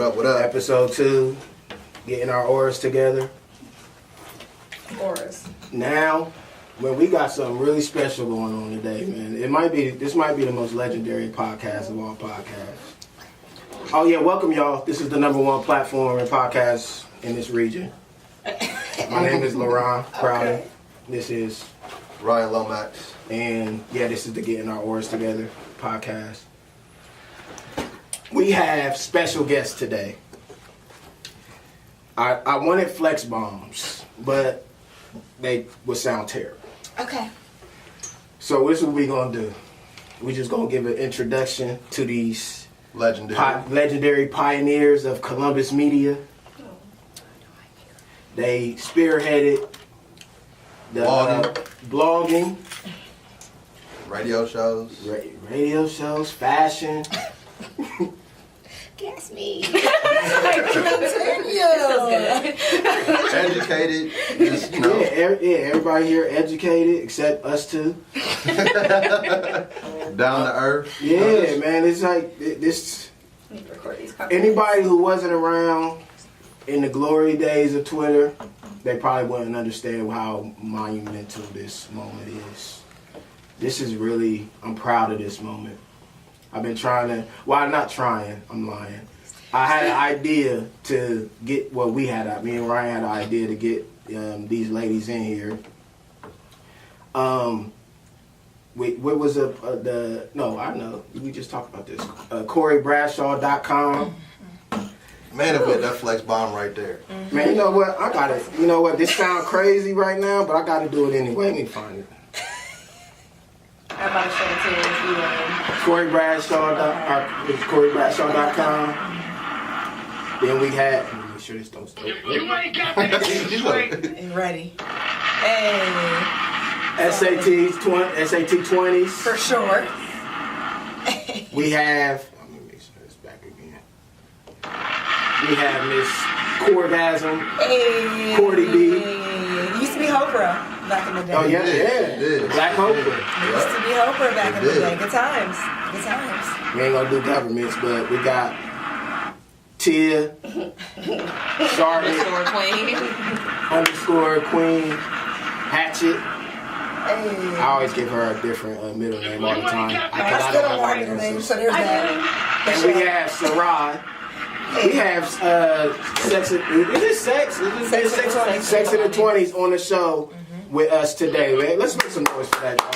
up, what up? Episode 2, getting our auras together. Auras. Now, when we got something really special going on today, man. This might be the most legendary podcast of all podcasts. Oh yeah, welcome y'all. This is the #1 platform and podcast in this region. My name is Laurent Crowder. Okay. This is Ryan Lomax. And yeah, this is the Getting Our Auras Together podcast. We have special guests today. I wanted flex bombs, but they would sound terrible. Okay. So this is what we gonna do. We just gonna give an introduction to these legendary pioneers of Columbus media. They spearheaded the blogging, radio shows, fashion. Guess me. Educated. Just, you know. Yeah, everybody here educated except us two. Down to earth. Yeah, man, it's like this. Anybody who wasn't around in the glory days of Twitter, they probably wouldn't understand how monumental this moment is. This is really, I'm proud of this moment. I've been trying to, I'm lying. I had an idea to get, me and Ryan had an idea to get these ladies in here. What was I know, we just talked about this. CoreyBradshaw.com. Man, if that flex bomb right there. Man, you know what? I got it. You know what? This sounds crazy right now, but I got to do it anyway. Let me find it. I'm about to show it to you if you CoreyBradshaw.com. Then we had. Let me make sure this don't stop. and ready. Hey. SAT20s. For sure. We have. Let me make sure it's back again. We have Miss Cordasm. Hey. Cordy B. Used to be Oprah back in the day. Oh yeah. Black Oprah. Used to be Oprah back in the day. Good times. We ain't gonna do governments, but we got Tia, Charlotte, _Queen, Hatchet. Hey. I always give her a different middle name all the time. I still don't know her middle name, so there's that. And we have Sarai. We have Sex in the 20s on the show with us today, man. Let's make some noise for that, y'all.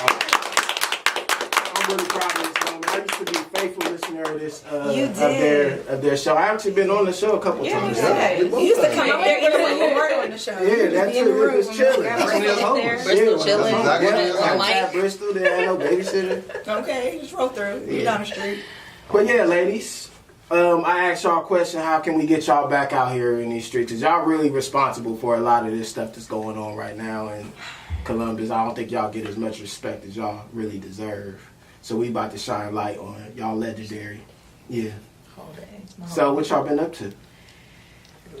I'm really proud of this moment. I used to be a faithful listener of this of their show. I've actually been on the show a couple times. Yeah. You used to come up there even when you weren't on the show. Yeah, that's it. It was chilling. Bristol chilling. Bristol, they had no babysitter. Okay, just roll through. You're down the street. But yeah, ladies. I asked y'all a question, how can we get y'all back out here in these streets? Because y'all really responsible for a lot of this stuff that's going on right now in Columbus. I don't think y'all get as much respect as y'all really deserve. So we about to shine light on it. Y'all legendary. Yeah. So what y'all been up to?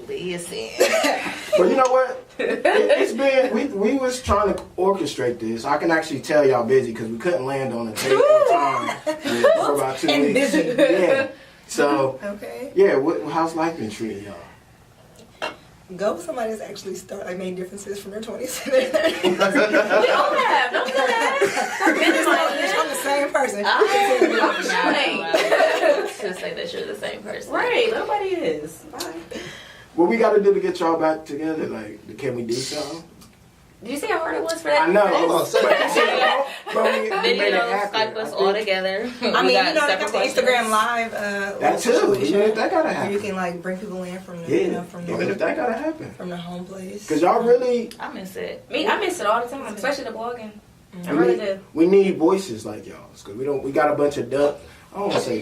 Listen. But you know what? It's been, we was trying to orchestrate this. I can actually tell y'all busy because we couldn't land on the table on time for about 2 weeks. Busy. Yeah. So, okay. Yeah, how's life been treating y'all? Go with somebody that's actually made differences from their 20s to their 30s. We all have. Don't do that. I'm the same person. Just say that you're the same person. Right, nobody is. Bye. What we got to do to get y'all back together? Like, can we do something? Did you see how hard it was for that? I know. But we made it happen. Skype us all together. I mean, you know, they got the Instagram Live. That too. Even if that gotta happen. You can bring people in from the, even if that gotta happen. From the home place. Cause y'all really. I miss it. I miss it all the time, especially the blogging. I really do. We need voices like y'all's. Cause we got a bunch of duck. I don't want to say.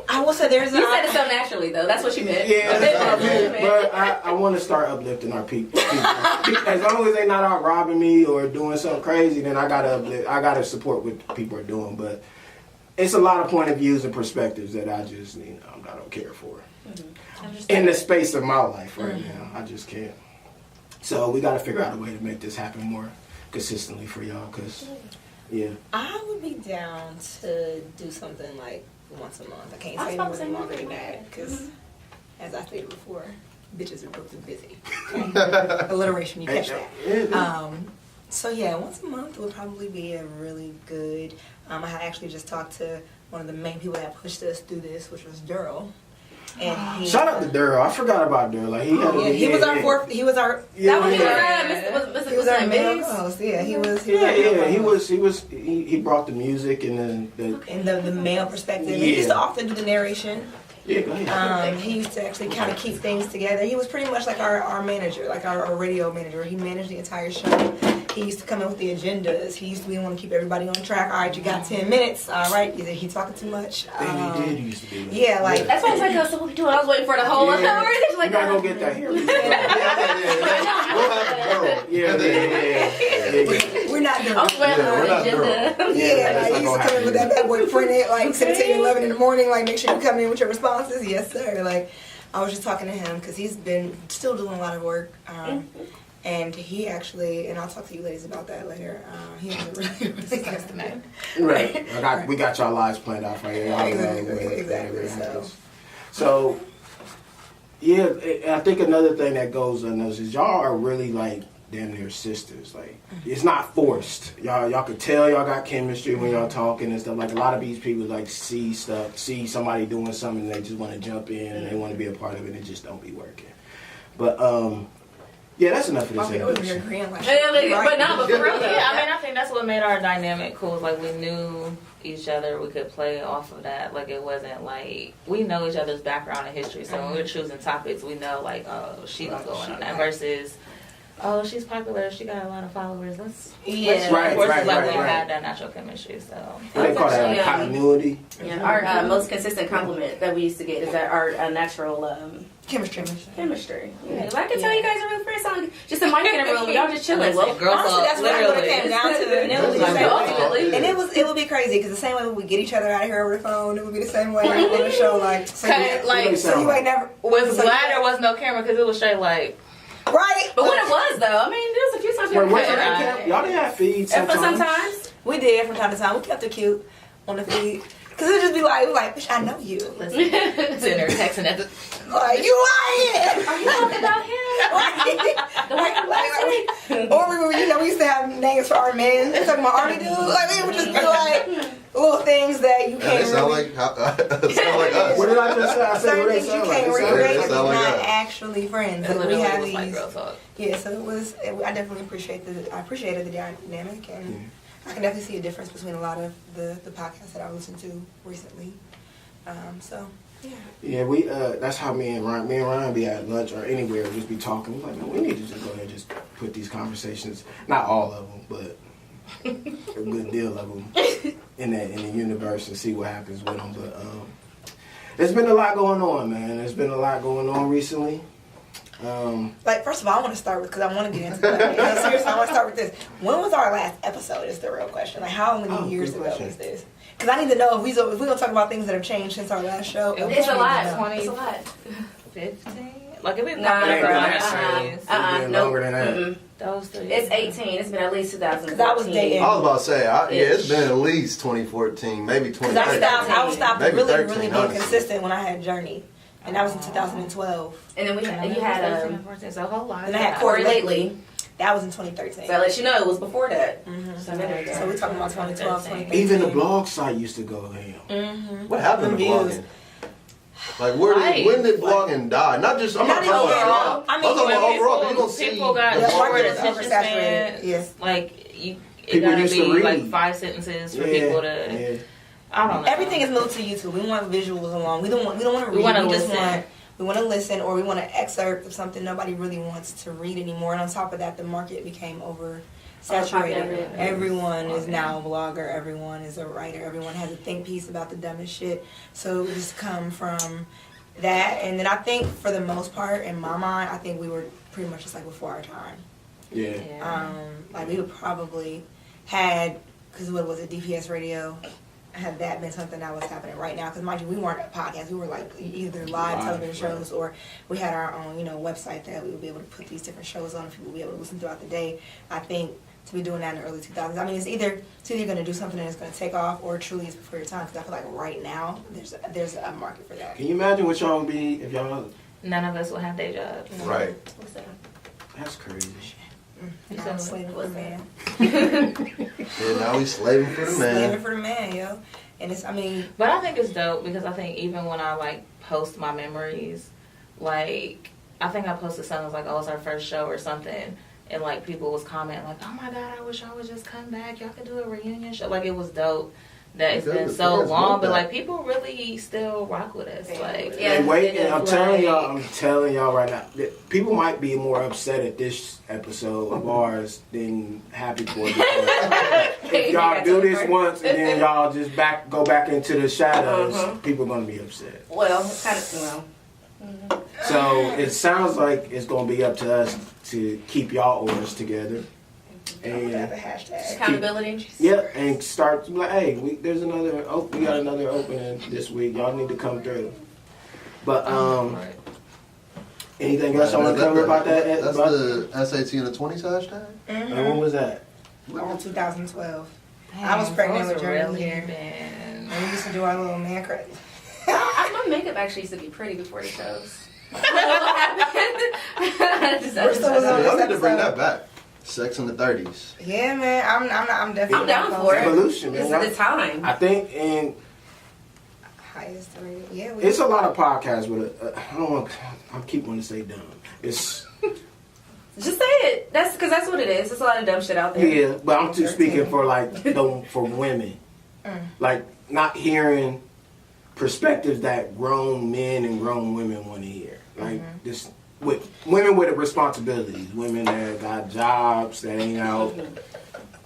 I will say there's. You said it so naturally though. That's what you meant. Yeah, that's what I meant. But I want to start uplifting our people. As long as they not out robbing me or doing something crazy, then I gotta support what people are doing. But it's a lot of point of views and perspectives that I just I don't care for. In the space of my life right now, I just can't. So we got to figure out a way to make this happen more consistently for y'all, cause yeah. I would be down to do something like once a month. I can't say more than longer than that because, as I stated before, bitches are booked and busy. Okay? Alliteration, you catch that. So yeah, once a month would probably be a really good. I had actually just talked to one of the main people that pushed us through this, which was Daryl. And he, shout out to Daryl. I forgot about Daryl. Like he had. He was our fourth. He was our. That was He was our male host. Yeah, he was. He brought the music and the male perspective. Yeah. He used to often do the narration. Yeah, go ahead. He used to actually kind of keep things together. He was pretty much like our manager, like our radio manager. He managed the entire show. He used to come in with the agendas. He used to be the one to keep everybody on track. All right, you got 10 minutes. All right, either he talking too much. And he did used to be. Yeah, like. That's why I was like, so what we doing? I was waiting for the whole hour. You Like, gotta go get that here. We'll have the girl. We're not doing I was waiting we're on not the agenda. Yeah, like, he used to come in with that bad boy printed, like 7 to 11 in the morning, like make sure you come in with your responses. Yes, sir. Like, I was just talking to him because he's been still doing a lot of work. And he actually, and I'll talk to you ladies about that later. He has a really, really nice man. Right. We got y'all lives planned out for you. Exactly. So, yeah, I think another thing that goes unnoticed is y'all are really like damn near sisters. Like, it's not forced. Y'all could tell y'all got chemistry when y'all talking and stuff. Like a lot of these people like see somebody doing something and they just want to jump in and they want to be a part of it and it just don't be working. But yeah, that's enough of this. But for real though. Yeah, I mean, I think that's what made our dynamic cool. Like, we knew each other. We could play off of that. Like, it wasn't like, we know each other's background and history. So when we're choosing topics, we know, like, oh, she gonna go in on that versus, oh, she's popular. She got a lot of followers. Let's Yeah. Right. We Right. had that natural chemistry. So They call that like continuity. Yeah, our most consistent compliment that we used to get is that our natural Chemistry. Yeah. I can tell you guys are real friends. So just a mic in a room, y'all just chilling. Well, girls honestly, that's what it came down to. And it would be the same ultimately. way. And it would be crazy because the same way we would get each other out of here over the phone, it would be the same way on the show. Like, so you ain't never. was glad there was no camera because it was straight like. Right. But when it was though, I mean, there was a few times we were Y'all didn't have feeds sometimes. We did from time to time. We kept it cute on the feed. Because it would just be like, bitch, I know you. Sitting there texting at the. Like, you lying. Are you talking about him? Or we used to have names for our men. Talking about Army dude. Like, we would just be like little things that you can't sound really. sound like us. What did I just say? I said Certain what they things you sound can't like. relate. It sound like Not us. actually friends. It Like, we literally have was like these. girl talk. Yeah, so I definitely appreciated the dynamic, and I can definitely see a difference between a lot of the podcasts that I listened to recently. So yeah. Yeah, we that's how me and Ryan be at lunch or anywhere, just be talking. We're like, man, we need to just go ahead and just put these conversations, not all of them, but a good deal of them in the universe and see what happens with them. But there's been a lot going on, man. There's been a lot going on recently. Like, first of all, I want to start with, because I want to get into that. No, seriously, I want to start with this. When was our last episode is the real question. Like, how many years good ago question. was this? Because I need to know if we're going to talk about things that have changed since our last show. It's a lot. 20, It's a lot. 15? Like, if we Nah, popping up nah, around nah, that It's been longer than that. Those 3. It's 18. It's been at least 2014. Because I was dating. I was about to say, it's been at least 2014, maybe Because 2013. I was stopped Maybe really, 13, really being honestly. consistent when I had Journey. And that was in 2012. And then you had so a whole lot. And I had Corey Corey lately. That was in 2013. So I let you know it was before that. So we're talking about 2012, 2013. Even the blog site used to go ham. What happened to Reviews. blogging? Like, when did blogging die? Not just, I'm not Not talking even about overall. I mean, I'm talking about when overall, but you don't see. people got Yeah, bored market of is attention oversaturated. spans. Yes. Like, it People gotta used to be read. like 5 sentences for people to. I don't know. Everything is moved to YouTube. We want visuals along. We don't want to read. We wanna just listen. want to listen, or we want an excerpt of something nobody really wants to read anymore. And on top of that, the market became oversaturated. Everyone is now a blogger. Everyone is a writer. Everyone has a think piece about the dumbest shit. So it just come from that. And then I think, for the most part, in my mind, I think we were pretty much just like before our time. Yeah. Like, we would probably had, because what was it, DPS radio? Had that been something that was happening right now? Because mind you, we weren't a podcast. We were like either live television shows, or we had our own, website that we would be able to put these different shows on, and people would be able to listen throughout the day. I think to be doing that in the early 2000s. I mean, it's either going to do something that's going to take off, or truly it's before your time. Because I feel like right now there's a market for that. Can you imagine what y'all would be if y'all? None of us will have day jobs. Right. What's that? That's crazy. Now I'm slaving for the man. And now we slaving for the Slaving man. for the man, yo. And it's, I mean, But I think it's dope because I think even when I like post my memories, like I think I posted something like, oh, it's our first show or something, and like people was commenting like, oh my god, I wish I would just come back. Y'all could do a reunion show. Like it was dope that it's been so long, but like people really still rock with us. Like Yeah. Hey, wait, and I'm Like- telling y'all right now, that people might be more upset at this episode of ours than happy for it. Because if y'all do this once and then y'all just go back into the shadows, people gonna be upset. Well, kind of. Well, So it sounds like it's gonna be up to us to keep y'all orders together. we have a And hashtag. accountability. yeah, and start like, hey, we got another opening this week. Y'all need to come through. But anything else I want to cover about that? That's About- the SAT and the 20s hashtag? when was that? All 2012. damn, I was pregnant with those Journey really here. been- And we used to do our little man crack. My makeup actually used to be pretty before the shows. I don't know what happened. We're still on Y'all this need to bring episode. that back. Sex in the 30s. Yeah, man. I'm definitely I'm down for it. Evolution, This man. is the time. I think, and Highest rated. Yeah, we. it's a lot of podcasts with it. I keep wanting to say dumb. It's Just say it. That's what it is. There's a lot of dumb shit out there. yeah, but I'm too speaking for like for women, like not hearing perspectives that grown men and grown women want to hear. Like this with women with responsibilities, women that got jobs that ain't out.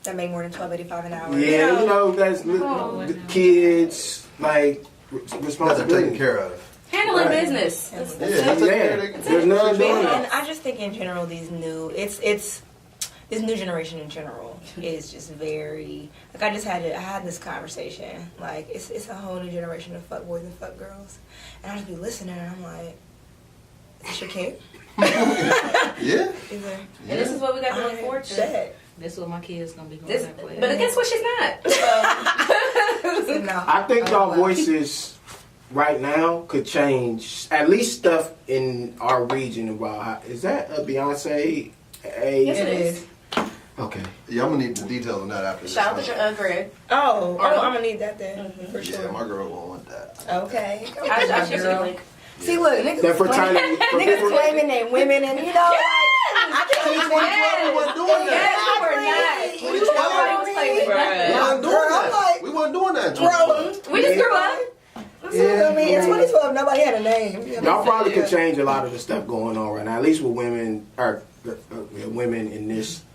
That make more than $12.85 an hour. Yeah, you know that's Oh, the kids like Guys are responsibility. taken care of. Handling Right. business. Yeah. Yeah, that's Yeah, there's none doing And that. I just think in general, these new this new generation in general is just very like I had this conversation like it's a whole new generation of fuck boys and fuck girls, and I just be listening and I'm like, is this your kid? Yeah. Is there? And this is what we got to look forward to. Shit. This is what my kids gonna be going This, back with. but guess what? She's not. So. No. I think y'all Well, voices right now could change at least stuff in our region about how, is that a Beyonce? Yes, It it is. Okay. Yeah, I'm gonna need the details on that after this. Shout out to Greg. Oh, I'm gonna need that then for Yeah, sure. my girl won't want that. Okay. I should girl. be like, See, look, niggas, That for claiming, tiny- for niggas people- claiming they women, and you know, like, I can't We wasn't doing that. yes, we're not. 2012. Nobody was claiming We nothing. wasn't doing Girl, that. I'm like, We wasn't doing that. in bro, 2012. We just grew up. I mean, in 2012, nobody had a name. You know Y'all what I'm probably saying? could change a lot of the stuff going on right now, at least with women or women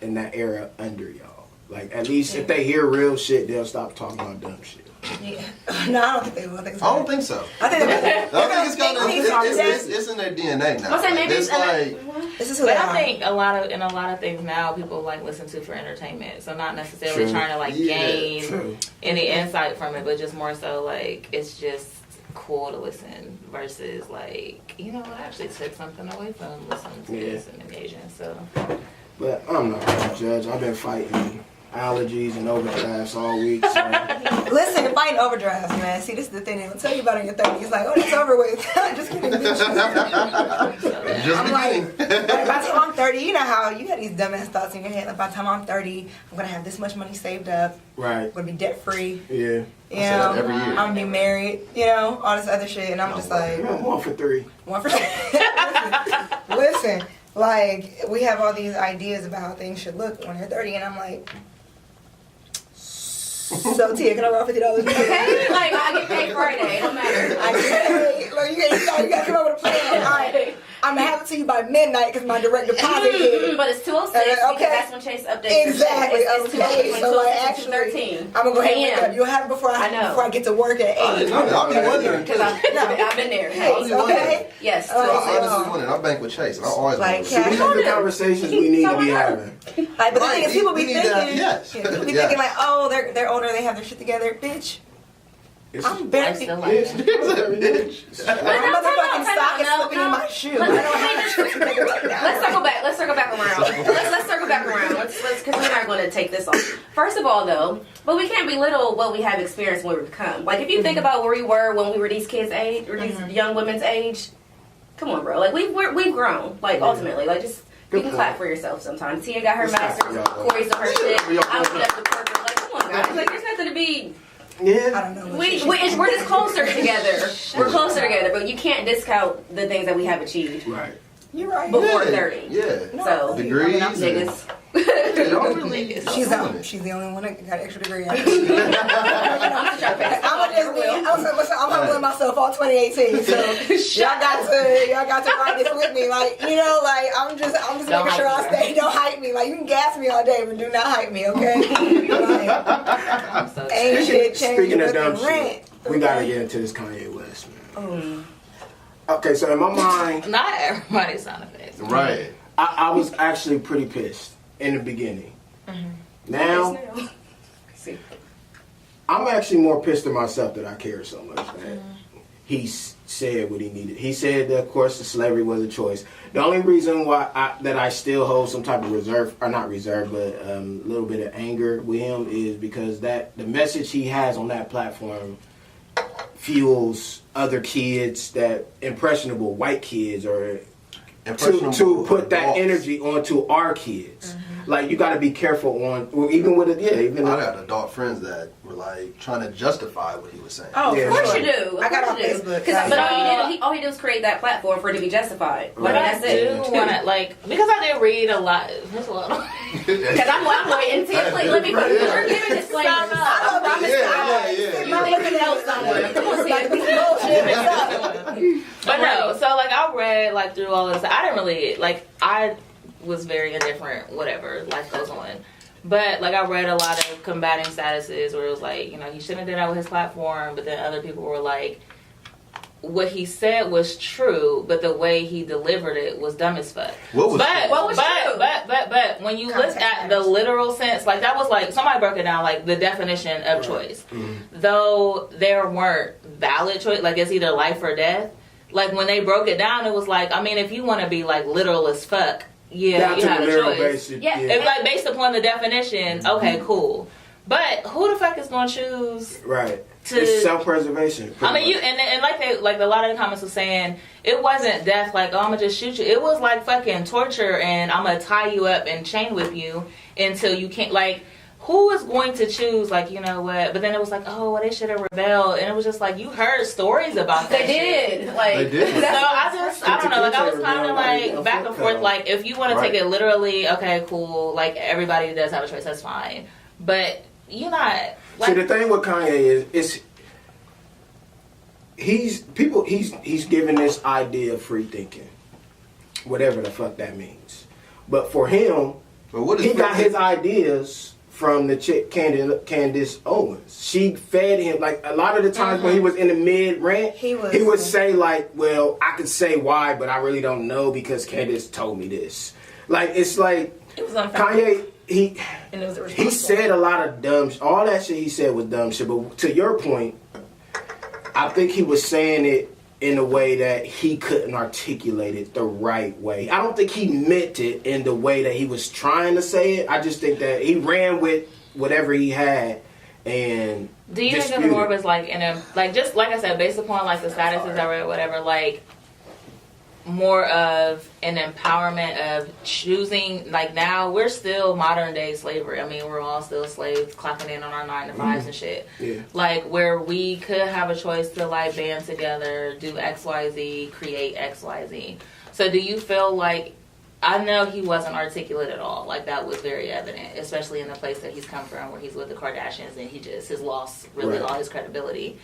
in that era under y'all. Like at least if they hear real shit, they'll stop talking about dumb shit. Yeah. No, I don't think they will. I I don't think so. I think I think it's kind of it's it's in their DNA now. I'll say maybe It's like this is who But they I are. think a lot of things now people like listen to for entertainment. So not necessarily True. trying to like Yeah, gain true. any insight from it, but just more so like it's just cool to listen versus like, you know what, I actually took something away from listening to this and engaging. So But I'm not gonna judge. I've been fighting allergies and overdrafts all week. So. Listen, fighting overdrafts, man. See, this is the thing they don't tell you about in your 30s. It's like, oh, it's over with. Just kidding, bitch. just I'm like, beginning. by the time I'm 30, you know how you got these dumbass thoughts in your head. Like, by the time I'm 30, I'm gonna have this much money saved up. Right. I'm gonna be debt free. Yeah. You I say that know, every year. I'm gonna be married. You know, all this other shit, and I'm just like, I'm 1 for 3. one for listen, like we have all these ideas about how things should look when they're 30, and I'm like, so Tia, can I borrow $50? Okay? Like, I get paid Friday. It don't matter. I can't. Look, you gotta come up with a plan. All right, I'm gonna have it to you by midnight because my direct deposit hit. But it's 2:06 Okay. because that's when Chase updates. Exactly. It's Okay. 2:06 So like, and actually, 13. I'm gonna go ahead and wake AM. up. You'll have it before I know. before I get to work at 8. I'll be wondering. Because I've been there. Hey, okay. Yes. Oh, I honestly wondering. I bank with Chase, and I always Like, wonder. See, these are the conversations we need to be having. Like, but the thing is, people be we need that, thinking, yes. people be Yes. thinking like, oh, they're older, they have their shit together, bitch. It's, I'm I barely. still My like it's, that. it's, motherfucking sock is no, slipping no. in my shoe. I don't have shit together right now. Let's circle back. Let's circle back around. Let's circle back around. Let's because we're not want to take this off. First of all, though, but we can't belittle what we have experienced when we've come. Like, if you think about where we were when we were these kids' age, or these young women's age, come on, bro. Like, we've grown. Like, ultimately. Like, just, you can clap for yourself sometimes. Tia got her master's, Corey's on her shit, I'm left the purpose. Like, come on, guys. Like, there's nothing to be... Yeah. I don't know. We're just closer together. We're closer together, but you can't discount the things that we have achieved. Right. You're right. Before 30. Yeah. So, Degrees. niggas. Y'all really She's the only one that got an extra degree. I'm humbling myself all 2018. So y'all got to ride this with me. Like, you know, like I'm just making sure I stay. Don't hype me. Like, you can gas me all day, but do not hype me, okay? Like, ain't shit changing. Speaking of dumb shit, we gotta get into this Kanye West, man. Okay, so in my mind, Not everybody's sound effects. Right. I was actually pretty pissed in the beginning. Now, I'm actually more pissed at myself that I care so much that he said what he needed. He said that, of course, the slavery was a choice. The only reason why I still hold some type of reserve, or not reserve, but a little bit of anger with him is because that the message he has on that platform fuels other kids, that impressionable white kids, or to put that energy onto our kids. Like, you got to be careful on, or even with it. Yeah, even I got adult friends that were like trying to justify what he was saying. Oh, Yeah, of course right. you do. I got on Facebook. But all he did was create that platform for it to be justified. Right. Like, that's it. I do want to, like, because I did read a lot. Because I'm waiting to let me. We're giving disclaimers. I promise. Yeah. Looking else somewhere. Come on, see. But no, so like I read like through all this. I didn't really like. I was very indifferent. Whatever, life goes on. But like I read a lot of combating statuses where it was like, you know, he shouldn't have did that with his platform. But then other people were like, what he said was true, but the way he delivered it was dumb as fuck. What was true? But when you look at the literal sense, like that was like somebody broke it down, like the definition of choice. Though there weren't valid choice, like it's either life or death. Like when they broke it down, it was like, I mean, if you want to be like literal as fuck, yeah, you had a choice. It's like based upon the definition, okay, cool. But who the fuck is gonna choose? Right. It's self-preservation. I mean, you and like a lot of the comments were saying it wasn't death. Like, oh, I'm gonna just shoot you. It was like fucking torture, and I'm gonna tie you up and chain whip you until you can't. Like, who is going to choose? Like, you know what? But then it was like, oh, well, they should have rebelled, and it was just like you heard stories about that. They did. Like, they did. So I don't know. Like, I was kind of like back and forth. Like, if you want to take it literally, okay, cool. Like, everybody does have a choice. That's fine. But you're not. Like, see, the thing with Kanye is he's given this idea of free thinking, whatever the fuck that means. But for him, he got his ideas from the chick Candace Owens. She fed him, like a lot of the times when he was in the mid rant, he would say like, "Well, I could say why, but I really don't know because Candace told me this." Like, it's like It was Kanye. He said a lot of dumb. All that shit he said was dumb shit. But to your point, I think he was saying it in a way that he couldn't articulate it the right way. I don't think he meant it in the way that he was trying to say it. I just think that he ran with whatever he had and. Do you think of more of as like just like I said, based upon like the statuses I read, whatever, like more of an empowerment of choosing, like now we're still modern day slavery. I mean, we're all still slaves clocking in on our 9 to 5s and shit. Yeah. Like where we could have a choice to like band together, do XYZ, create XYZ. So do you feel like, I know he wasn't articulate at all. Like that was very evident, especially in the place that he's come from where he's with the Kardashians and his lost really all his credibility.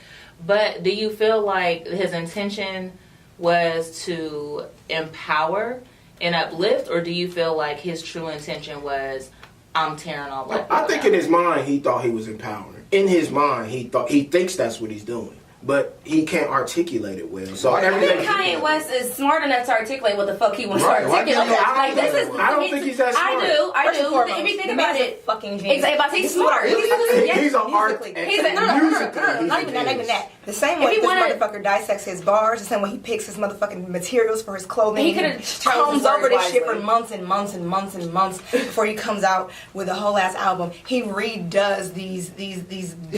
But do you feel like his intention was to empower and uplift, or do you feel like his true intention was, I'm tearing all black people I think down? in his mind he thought he was empowering. In his mind he thinks that's what he's doing. but he can't articulate it well. So I I everything. think Kanye West is smart enough to articulate what the fuck he wants Right, to why articulate. can't he- Like, this is. I don't think he's that smart. I do. First and foremost, If you think the about man's a it, fucking genius. exactly. He's smart. He's an art. Musically. He's a- No, no, not even that, not even that. The same If way he this wanted- motherfucker dissects his bars, the same way he picks his motherfucking materials for his clothing. He could've chose combs his over words this shit for wisely. months and months and months and months before he comes out with a whole ass album. He redoes these He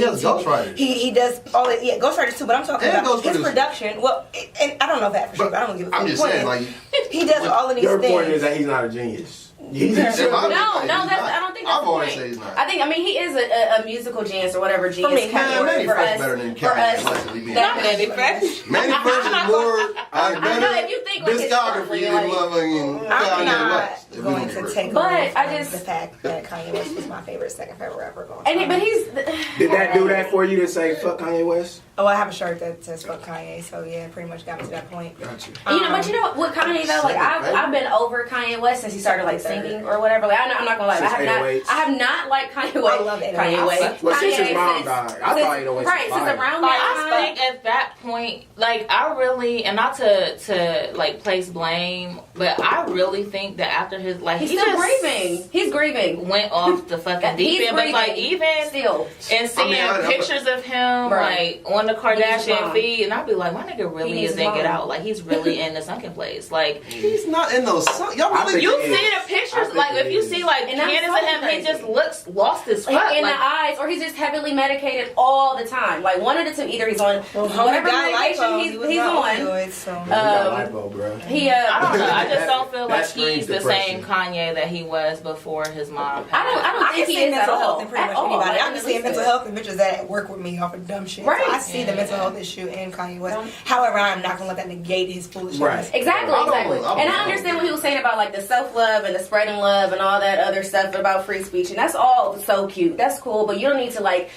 has ghostwriters. He does all it. Yeah, ghostwriters too. But I'm talking And about ghost his producers. production. Well, and I don't know that for sure. But I don't give a fuck. I'm just Point saying, is, like, he does all of these Your things. point is that he's not a genius. He's in my opinion, No, he's that's. not. I don't think that's I've the always point. said he's not. I think. I mean, he is a musical genius or whatever genius me, category Manny for Fresh us. better than For Kanye us, West, to be being that- honest. Manny Fresh. Manny Fresh is more I know, better if you think like his discography than like- motherfucking I'm Kanye not West. if we going gonna be to real. take But away I from just- the fact that Kanye West was my favorite second favorite rapper of all And time. but he's. Did that do that for you to say fuck Kanye West? Oh, I have a shirt that says "fuck Kanye," so yeah, pretty much got me to that point. Gotcha. But you know what? With Kanye though, like I've been over Kanye West since he started like singing or whatever. Like I'm not gonna lie, Since I 808s. have not liked Kanye West. I love 808s. Kanye West. Well, since his Kanye mom since- died, I thought 808s was right since fire. around I that time. think at that point, like I really, and not to like place blame, but I really think that after his like He's he still just grieving. He's grieving. went off the fucking deep He's end. But like grieving. even Still. and seeing pictures of him Right. like on the He needs his Kardashian mom. feed, and I'd be like, my nigga He really needs is his in Get mom. Out. Like he's really in the sunken place. Like He's not in those songs. Y'all I really think you he see is. the I pictures, think like he if you is. see like And that's Candace so and him, crazy. he just looks lost as In fuck. the Like, eyes, or he's just heavily medicated all the time. Like one of the two, either he's on whatever medication he's on. So. He got lipo, bro. He I don't know. I just don't feel That like screams he's the depression. same Kanye that he was before his mom passed. I don't I think can he see is at mental health all. in pretty At much all. anybody. I Like, can see at mental least. health in bitches that work with me off of dumb shit. Right. So I see the mental health issue in Kanye West. However, I'm not gonna let that negate his foolishness. Right. Exactly, I don't- exactly. I don't And know. I understand what he was saying about like the self-love and the spreading love and all that other stuff about free speech, and that's all so cute. That's cool, but you don't need to like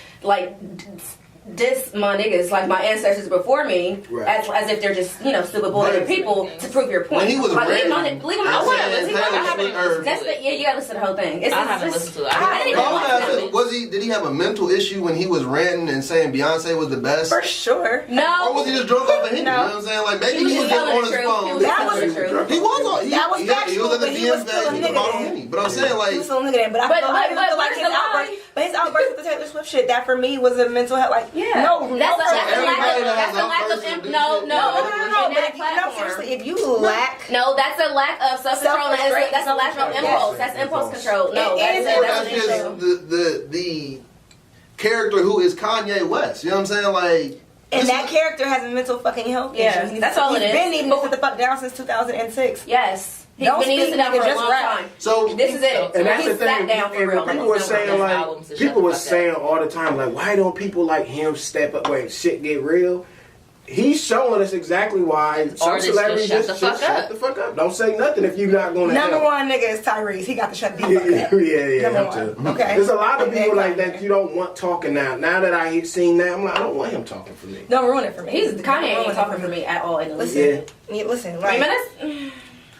diss my niggas like my ancestors before me Right. as if they're just stupid bullshit people to prove your point. When he was like, leave him ranting, on leave him I on. wanna Leave him listen on. to I haven't- Taylor Swift That's the you gotta listen to the whole thing. It's I just- haven't listened to it. I didn't even Well, watch I was it. asking, did he have a mental issue when he was ranting and saying Beyonce was the best? For sure. No. Or was he just drunk off of Henny? No. You know what I'm saying? Like maybe He was he was just just telling on the his truth. phone. He was That telling was- the truth. He was on. That was he was factual, at the but he was DM still a stage with the nigga bottle then. of Henny. But I'm saying He like was still looking at it, but I But- feel but- like but his where's the outburst, lie? but his outburst with the Taylor Swift shit, that for me was a mental health. Like, Yeah. no, That's no, a lack everybody of that has that's a lack of outbursts and do no shit. no no, in but that if, no, platform. seriously, if you lack, No, that's a lack of self-control. and Self-restraint, That's a lack of self-control. impulse. Yes. That's impulse control. No, It that's is it. Or That's that's an just issue. the character who is Kanye West. You know what I'm saying? Like, and this that is- character has a mental fucking health Yeah, issue. that's all it is. He's been needing to sit the fuck down since 2006. Yes, he's Don't been needing to speak, sit down nigga, for a just long rap. time. So This is it. And that's He the thing. sat down for and real. people were He's saying never like, albums to shut people the were fuck up. saying all the time like, why don't people like him step up when shit get real? He's showing us exactly why some Artists celebrities just just shut the fuck shut up. the fuck up. Don't say nothing if you're not going to Number help. one nigga is Tyrese. He got to shut the fuck Yeah, up. yeah, Number him one. too. Okay. There's a lot of people And like that you don't want talking now. Now that I seen that, I'm like, I don't want him talking for me. Don't ruin it for me. He's Don't Kanye ruin ain't it talking for me at all. In the least. Listen, yeah, listen. I Like, mean, that's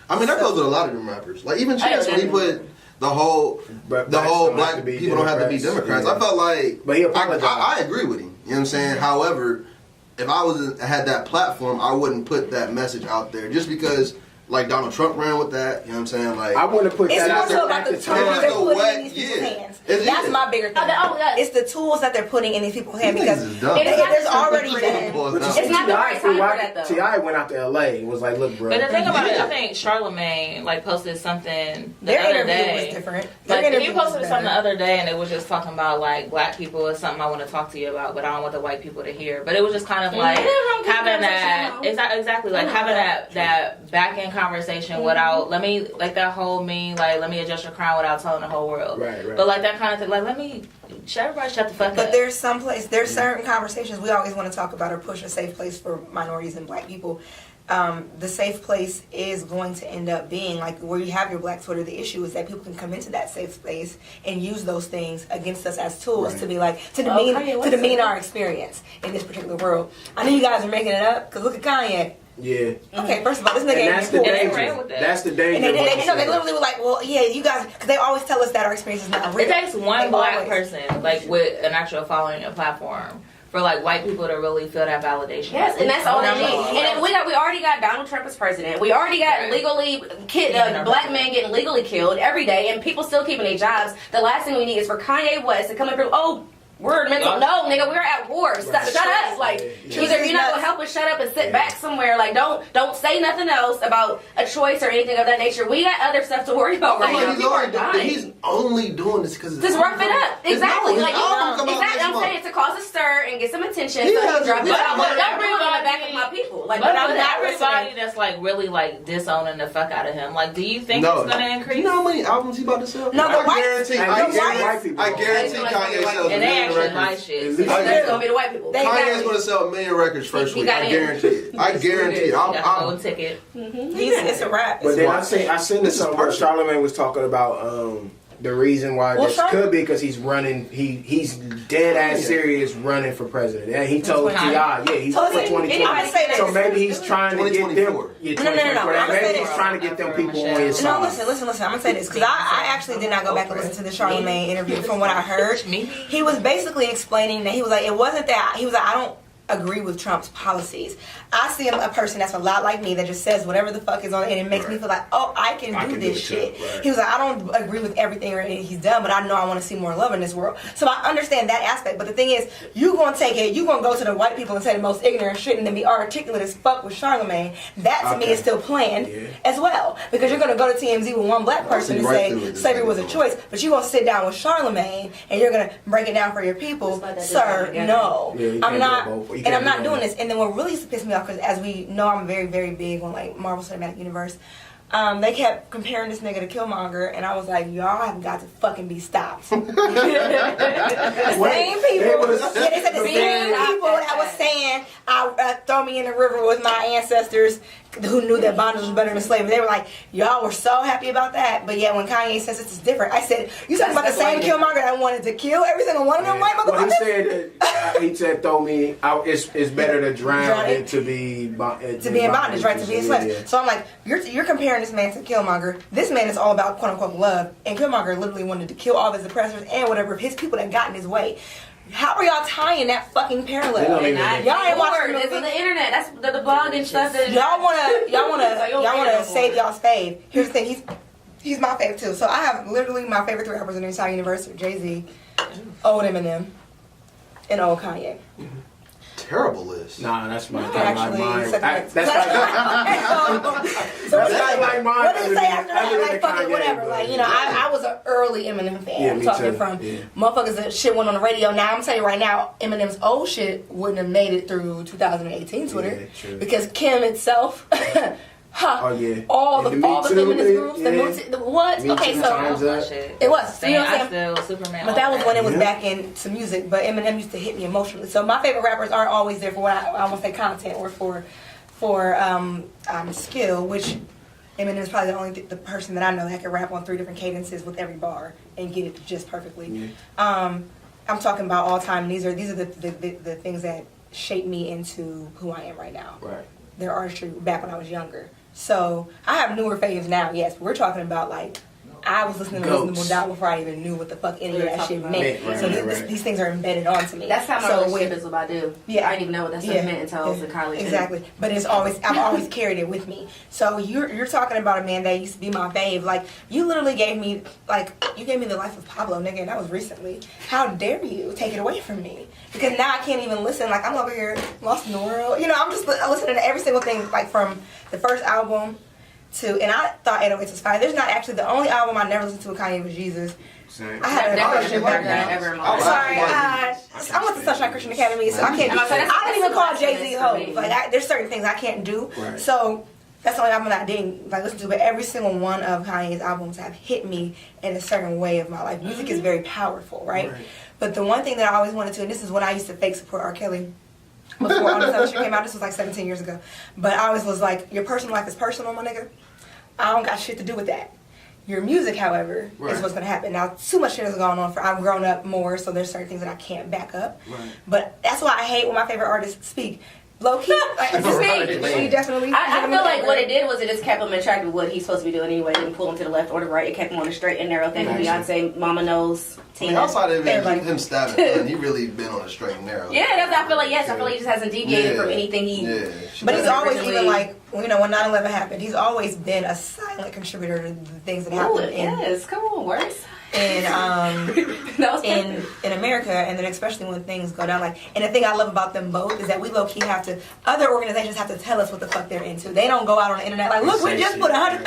I mean, that goes with a lot of them rappers. Like even I know Chance when he that. put the whole But the blacks whole don't have black to be people don't have to be Democrats. Yeah. I felt like, But he apologized. I agree with him. You know what I'm saying? However, if I had that platform, I wouldn't put that message out there just because, like Donald Trump ran with that. You know what I'm saying? Like I wouldn't have put it's that more out so there about at the the tools time. they're the putting way- in these people's yeah. hands. It That's is. my bigger thing. Oh, yes. It's the tools that they're putting in these people's hands These because niggas is dumb. It is not there's the already stupid been. Boys, But no. you see, It's not the right time for that, though. T.I. went out to L.A. and was like, look, bro. But the thing about it, Yeah. I think Charlamagne like posted something the Their other interview day. was different. Their Like interview he was posted better. something the other day, and it was just talking about like black people is something I want to talk to you about, but I don't want the white people to hear. But it was just kind of like Yeah, I don't having care that about that. exactly like having that back end conversation without let me like that whole me like let me adjust your crown without telling the whole world. Right. But like that kind of thing, like let me everybody shut the fuck But up. there's certain conversations we always want to talk about or push a safe place for minorities and black people. The safe place is going to end up being like where you have your black Twitter. The issue is that people can come into that safe space and use those things against us as tools Right. to be like to Kanye demean West to demean said our experience in this particular world. I know you guys are making it up because look at Kanye. Yeah. Okay, first of all, this nigga And that's ain't the cool. And they danger. ran with that. That's the And danger. they, of what they, you you know, they said. literally were like, well, yeah, you guys, because they always tell us that our experience is not real. It takes one They black always- person, like with an actual following and platform, for like white people to really feel that validation. Yes, and that's all they need. Yeah. And we already got Donald Trump as president. We already got legally black men getting legally killed every day, and people still keeping their jobs. The last thing we need is for Kanye West to come up here. Oh, we're mental. No, nigga, we're at war. Shut up. Like, either you're not gonna help us shut up and sit back somewhere. Like, don't say nothing else about a choice or anything of that nature. We got other stuff to worry about right now. People are dying. He's only doing this because just rough it up. Exactly. Like, exactly. I'm saying to cause a stir and get some attention. So you drop it out. But don't bring on the back of my people. Like, but I'm not everybody that's like really like disowning the fuck out of him. Like, do you think it's gonna increase? You know how many albums he about to sell? No, I guarantee Kanye sells and they actually like shit. It's gonna be the white people. Kanye's gonna sell 1 million records first week. I guarantee it. I guarantee it. I'm ticket. It's a rap. But then I seen this something where Charlamagne was talking about the reason why this could be because he's running. He's dead ass serious running for president. And he told T.I. he's for 2020. So maybe he's trying to get them. No. Maybe he's trying to get them people on his side. No, listen. I'm gonna say this because I actually did not go back and listen to the Charlamagne interview. From what I heard, he was basically explaining that he was like, it wasn't that he was like, I don't agree with Trump's policies. I see a person that's a lot like me that just says whatever the fuck is on it, and it makes me feel like, oh, I can do this shit. Right. He was like, I don't agree with everything or anything he's done, but I know I want to see more love in this world. So I understand that aspect. But the thing is, you gonna take it, you gonna go to the white people and say the most ignorant shit and then be articulate as fuck with Charlamagne. That to me is still planned as well. Because you're gonna go to TMZ with one black person and say slavery was a choice, but you're gonna sit down with Charlamagne and you're gonna break it down for your people. Sir, no. I'm not. And I'm not doing this. And then what really used to piss me off, because as we know, I'm very, very big on like Marvel Cinematic Universe. They kept comparing this nigga to Killmonger, and I was like, y'all have got to fucking be stopped. The same people. They said the same people that was saying, throw me in the river with my ancestors who knew that bondage was better than slavery. They were like, y'all were so happy about that. But yeah, when Kanye says it's different, I said, you talking about the same Killmonger that wanted to kill every single one of them white motherfuckers? Well, he said, throw me out. It's better to drown than to be in bondage, right? To be enslaved. Yeah. So I'm like, you're comparing this man to Killmonger. This man is all about quote unquote love, and Killmonger literally wanted to kill all of his oppressors and whatever of his people that got in his way. How are y'all tying that fucking parallel? Y'all ain't watching the movie. It's on the internet. That's the blog and stuff. Y'all wanna save y'all's fave. Here's the thing. He's my fave too. So I have literally my favorite 3 rappers in the entire universe: Jay-Z, old Eminem, and old Kanye. Terrible list. Nah, that's my mine. That's like mine. What did you say after that? Like fucking whatever. Like, you know, I was an early Eminem fan. Yeah, I'm talking from motherfuckers that shit went on the radio. Now I'm telling you right now, Eminem's old shit wouldn't have made it through 2018 Twitter because Kim itself. All the feminist groups, what? Okay, so it was. So, you know what I'm saying? Superman. But that was when it was back into music. But Eminem used to hit me emotionally. So my favorite rappers aren't always there for what I want to say content or for skill. Which Eminem is probably the only the person that I know that can rap on 3 different cadences with every bar and get it just perfectly. I'm talking about all time. These are the things that shape me into who I am right now. Right. Their artistry back when I was younger. So I have newer faves now, yes, but we're talking about like I was listening to Reasonable Doubt before I even knew what the fuck any of that shit meant. These things are embedded onto me. That's how my relationship is with Badu. Yeah, I didn't even know what that stuff meant until I was in college. Exactly, but I've always carried it with me. So you're talking about a man that used to be my fave. Like you literally gave me the life of Pablo, nigga, and that was recently. How dare you take it away from me? Because now I can't even listen. Like I'm over here lost in the world. You know, I'm just listening to every single thing, like from the first album. And I thought 808s was fire. There's not actually the only album I never listened to with Kanye was Jesus. Same. I had never Christian background ever in my life. Sorry, I went to Sunshine Christian Academy, so I can't. I don't even call Jay-Z hoes. Like there's certain things I can't do. Right. So that's the only album I didn't listen to. But every single one of Kanye's albums have hit me in a certain way of my life. Music is very powerful, right? But the one thing that I always wanted to, and this is when I used to fake support R. Kelly. Before all this other shit came out, this was like 17 years ago. But I always was like, your personal life is personal, my nigga. I don't got shit to do with that. Your music, however, is what's gonna happen. Now, too much shit has gone on. I've grown up more, so there's certain things that I can't back up. Right. But that's why I hate when my favorite artists speak. low key. Right. She definitely. I feel like what it did was it just kept him in track with what he's supposed to be doing anyway. It didn't pull him to the left or the right. It kept him on the straight and narrow thing. Beyonce, Mama Knows, Tina. Outside of him stabbing Fun, he really been on a straight and narrow. Yeah, that's I feel like I feel like he just hasn't deviated from anything he. Yeah. But he's always even like, you know, when 9/11 happened, he's always been a silent contributor to the things that happen. Yes, come on, worse. In America, and then especially when things go down, like, and the thing I love about them both is that we low key have to, other organizations have to tell us what the fuck they're into. They don't go out on the internet like, look, we just put $100,000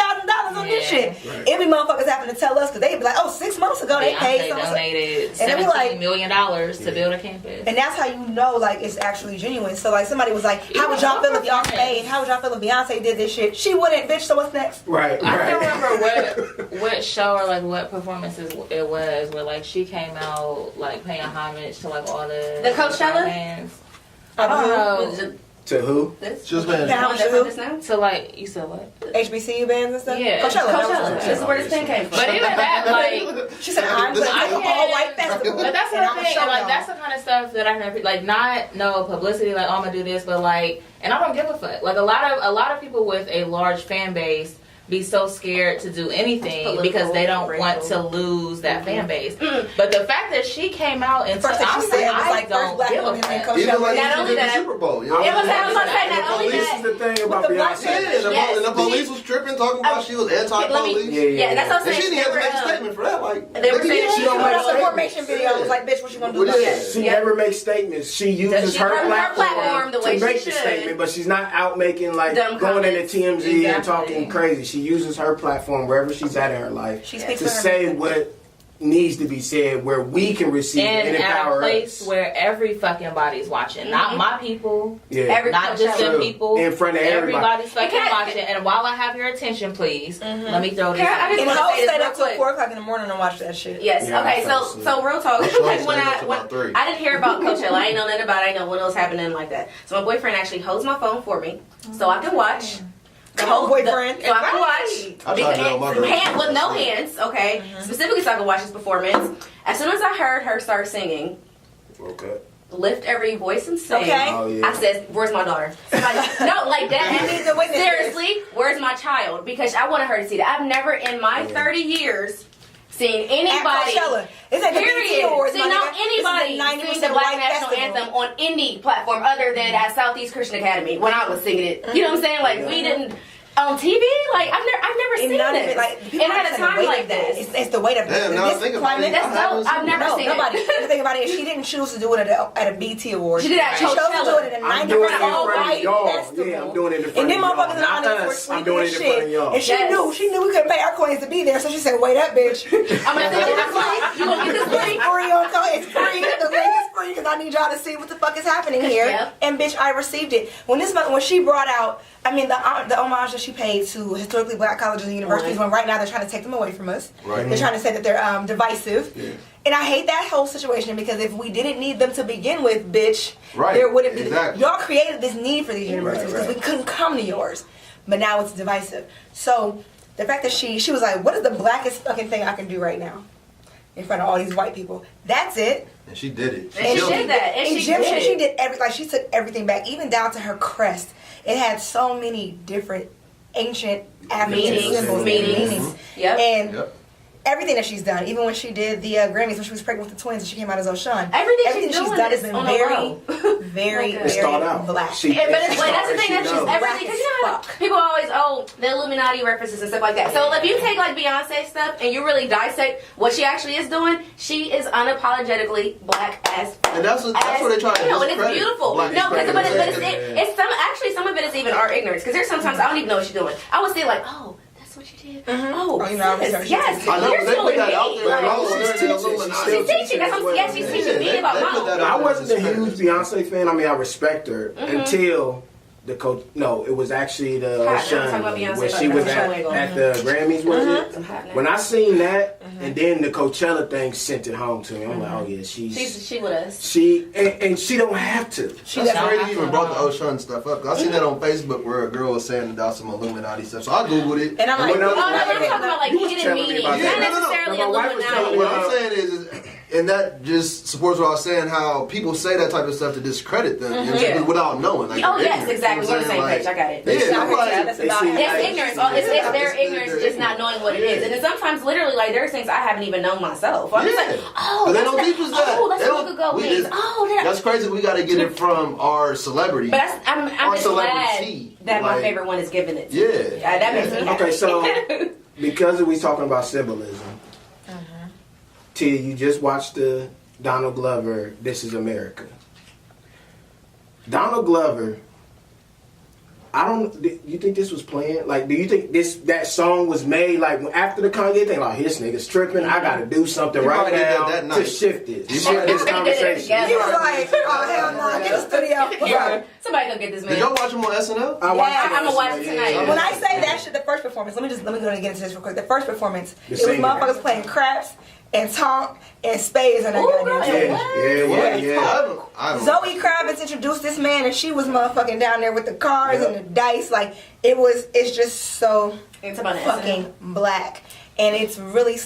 on this shit. Right. Every motherfucker's having to tell us because they be like, oh, 6 months ago they paid. Donated and $17 million to build a campus. And that's how you know, like, it's actually genuine. So like somebody was like, how would y'all feel if y'all stayed? How would y'all feel if Beyonce did this shit? She wouldn't, bitch. So what's next? Right. I can't remember what show or like what performances it was where like she came out like paying homage to like all the Coachella bands. I don't know. To who? Just been So like you said what? HBCU bands and stuff? Yeah. Coachella. This is where this thing came from. But even that, like she said, I'm going to an all-white festival. But that's the thing, and like that's the kind of stuff that I hear, like not no publicity, like oh, I'm gonna do this, but like, and I don't give a fuck. Like a lot of people with a large fan base be so scared to do anything because they don't want to lose that fan base. But the fact that she came out and first I don't give a fuck. Even like not only that, Super Bowl. It was not only This that. is the thing about Beyonce. And the police was tripping, talking about she was anti-police. Yeah, that's what I'm And saying. she didn't have to make a statement for that. Like, They were saying she don't make That's a statements. formation video. It was like, bitch, what you gonna do about that? She never makes statements. She uses She her her platform the way to she make the should. statement, but she's not out making like Dumb going into comments. TMZ and Exactly. talking crazy. She uses her platform wherever she's at in her life She speaks to for her say movement. what needs to be said, where we can receive it and And at a empower place us. where every fucking body's watching, not my people, Yeah, not just True. them people, in front of everybody. everybody's fucking And watching. And while I have your attention, please, let me throw this. Can I in. just And wanna I'll say this stay real up till quick. 4 o'clock in the morning and watch that shit. Yes. Yeah, Okay. I fell asleep. So real talk. That's why I Like when stayed up till about 3. I didn't hear about Coachella. I ain't know nothing about it. I didn't know what was happening like that. So my boyfriend actually holds my phone for me, so I can watch. Come on, boyfriend. So I can I watch. tried to tell my girl. Hand with no hands. Okay. Specifically, so I can watch his performance. As soon as I heard her start singing, Okay. lift every voice and sing. Okay. Oh, yeah. I said, "Where's my daughter?" Somebody, no, like that. You need to witness this. Seriously, where's my child? Because I wanted her to see that. I've never in my 30 years seen At anybody. Coachella. It's at the BET Period. Awards. See, my no, nigga. anybody This is sing the the Black 90% National white Anthem on any platform other than at Southeast Christian Academy when I was singing it. You know what I'm saying? Like we didn't on TV. Like I've never seen this. And at a time like this. It's the weight of Damn, now this think about climate. it. That's dope. I've never seen nobody. it. The thing about it is she didn't choose to do it at a BT award. She did it at She chose to Coachella. do it at a I'm 90% doing it in front all-white of y'all. festival. Yeah, I'm doing it in front And of them y'all. motherfuckers in the Not audience were us. I'm sweet doing as it in front of shit. y'all. And she knew we couldn't pay our coins to be there, so she said, wait up, bitch. I'm gonna send you this link. You gonna get this link? It's free on It's free. The link is free because I need y'all to see what the fuck is happening here. Yep. And bitch, I received it. When she brought out, I mean, the homage that she paid to historically black colleges and universities, when right now they're trying to take them away from us. Right. They're trying to say that they're divisive. Yeah. And I hate that whole situation because if we didn't need them to begin with, bitch, Right. there wouldn't be. Exactly. Y'all created this need for these universities because we couldn't come to yours. But now it's divisive. So the fact that she was like, what is the blackest fucking thing I can do right now? In front of all these white people. That's it. And she did it. And she did that. And she Egyptian, did. she did everything. Like she took everything back, even down to her crest. It had so many different ancient African symbols and meanings. Yep. And everything that she's done, even when she did the Grammys when she was pregnant with the twins and she came out as O'Shawn. Everything she's she's doing done is has been on the very, low. very, It's very thought out. black. She- Yeah, but that's the thing. She That's just knows. everything. Because you know how people always the Illuminati references and stuff like that. So if you take like Beyonce stuff and you really dissect what she actually is doing, she is unapologetically black as. And that's what they try to and it's discredit. beautiful. Black No, because discredit. it's some of it is even our ignorance. Because there's sometimes I don't even know what she's doing. I would say like, oh, that's what you did. Oh, Oh, you know, sis, yes. I know, You're they put doing that out me. there. Like, she's teaching. That's what I'm. She's teaching me about mom. I wasn't a huge Beyonce fan. I mean, I respect her until the coach. No, it was actually the Hot, O'Shawn I'm talking about Beyonce, where she but was the at the Grammys. Was it? When I seen that, and then the Coachella thing sent it home to me. I'm like, oh yeah, she with us. and she don't have to. That's crazy you even brought the O'Shawn stuff up. I seen that on Facebook where a girl was saying about some Illuminati stuff. So I Googled it. And I'm like, When I was Oh, no, like, I'm talking about like you was hidden telling me meanings, about not that. necessarily No, my wife was Illuminati. telling me What I'm saying is And that just supports what I was saying, how people say that type of stuff to discredit them, you know what I'm saying, without knowing. Like, Oh, yes, ignorant, exactly. you We're know on the what same I'm page. I got it. saying? Yeah, That's nobody. It's ignorance. It's their ignorance, just not knowing what it is. And then sometimes, literally, like, there's things I haven't even known myself. I'm just like, oh, But they that's don't teach us that. Oh, that's They what don't- we could go we with. just- Oh, That's crazy. We got to get it from our celebrity. But I'm Our just glad celebrity, that my like- favorite one is giving it to Yeah. me. That makes me happy. Okay, so because we talking about symbolism, Tia, you just watched the Donald Glover "This Is America." Donald Glover, do you think this was planned? Like, do you think that song was made like after the Kanye thing? Like, this nigga's tripping. I got to do something He right probably did that now that to night. shift this. He Shift probably this did it conversation. together. He was like, oh, hell no, get the studio. Yeah. Somebody go get this man. Did y'all watch him on SNL? I watched Yeah, it I'm gonna watch it yesterday, tonight. When I say that shit, the first performance, let me go and get into this real quick. The first performance, The it was singer. motherfuckers playing craps and tonk and spades on that Ooh, goddamn girl, stage. Yeah. I don't Zoe Kravitz introduced this man, and she was motherfucking down there with the cards and the dice. Like it's just so It's about an fucking black, and it's really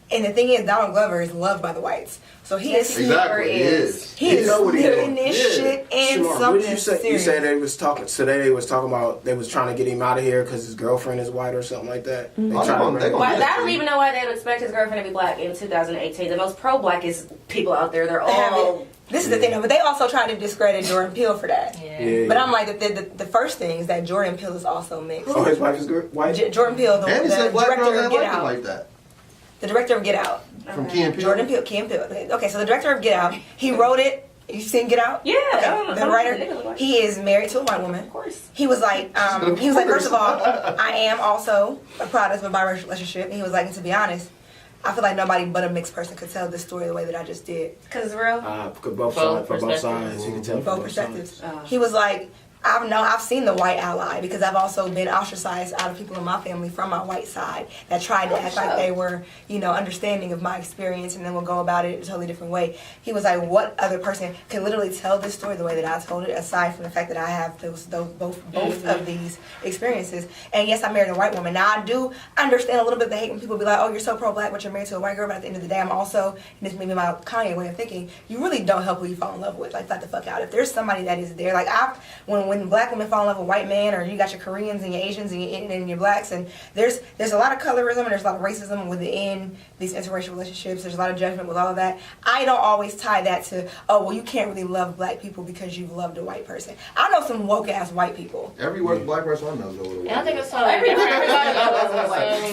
and the thing is, Donald Glover is loved by the whites, so he is Exactly, he is. he He is know what he putting doing. this Yeah. shit in Shamar, what something did you say? You serious. said they was talking. So they was talking about they was trying to get him out of here because his girlfriend is white or something like that. They Oh, trying to they gonna- Why, Yeah, I don't see. even know why they would expect his girlfriend to be black in 2018. The most pro-blackest people out there, they're They have all... it. This is the thing, though, but they also tried to discredit Jordan Peele for that. Yeah. But I'm like, the first thing is that Jordan Peele is also mixed. Oh, his wife is white. Jordan Peele, the And he said black girls director ain't of Get like him Out. like that. The director of Get Out. From Key and Peele. Jordan Peele, Key and Peele. Okay, so the director of Get Out, he wrote it. You seen Get Out? Yeah. Okay. The writer, he is married to a white woman. Of course. He was like, first of all, I am also a product of a biracial relationship. And he was like, and to be honest, I feel like nobody but a mixed person could tell this story the way that I just did. Because it's real? Both sides, for both sides, you can tell. Both perspectives. He was like, I've seen the white ally because I've also been ostracized out of people in my family from my white side that tried to act like they were, understanding of my experience and then will go about it a totally different way. He was like, what other person can literally tell this story the way that I told it, aside from the fact that I have both of these experiences. And yes, I married a white woman. Now I do understand a little bit of the hate when people be like, oh, you're so pro-black, but you're married to a white girl. But at the end of the day, I'm also, and this may be my Kanye way of thinking, you really don't help who you fall in love with. Like, flat the fuck out. If there's somebody that is there, like when black women fall in love with white men, or you got your Koreans and your Asians and your blacks, and there's a lot of colorism and there's a lot of racism within these interracial relationships. There's a lot of judgment with all of that. I don't always tie that to, oh, well, you can't really love black people because you've loved a white person. I know some woke ass white people. Every black person I know is a white. And I think it's so. Everybody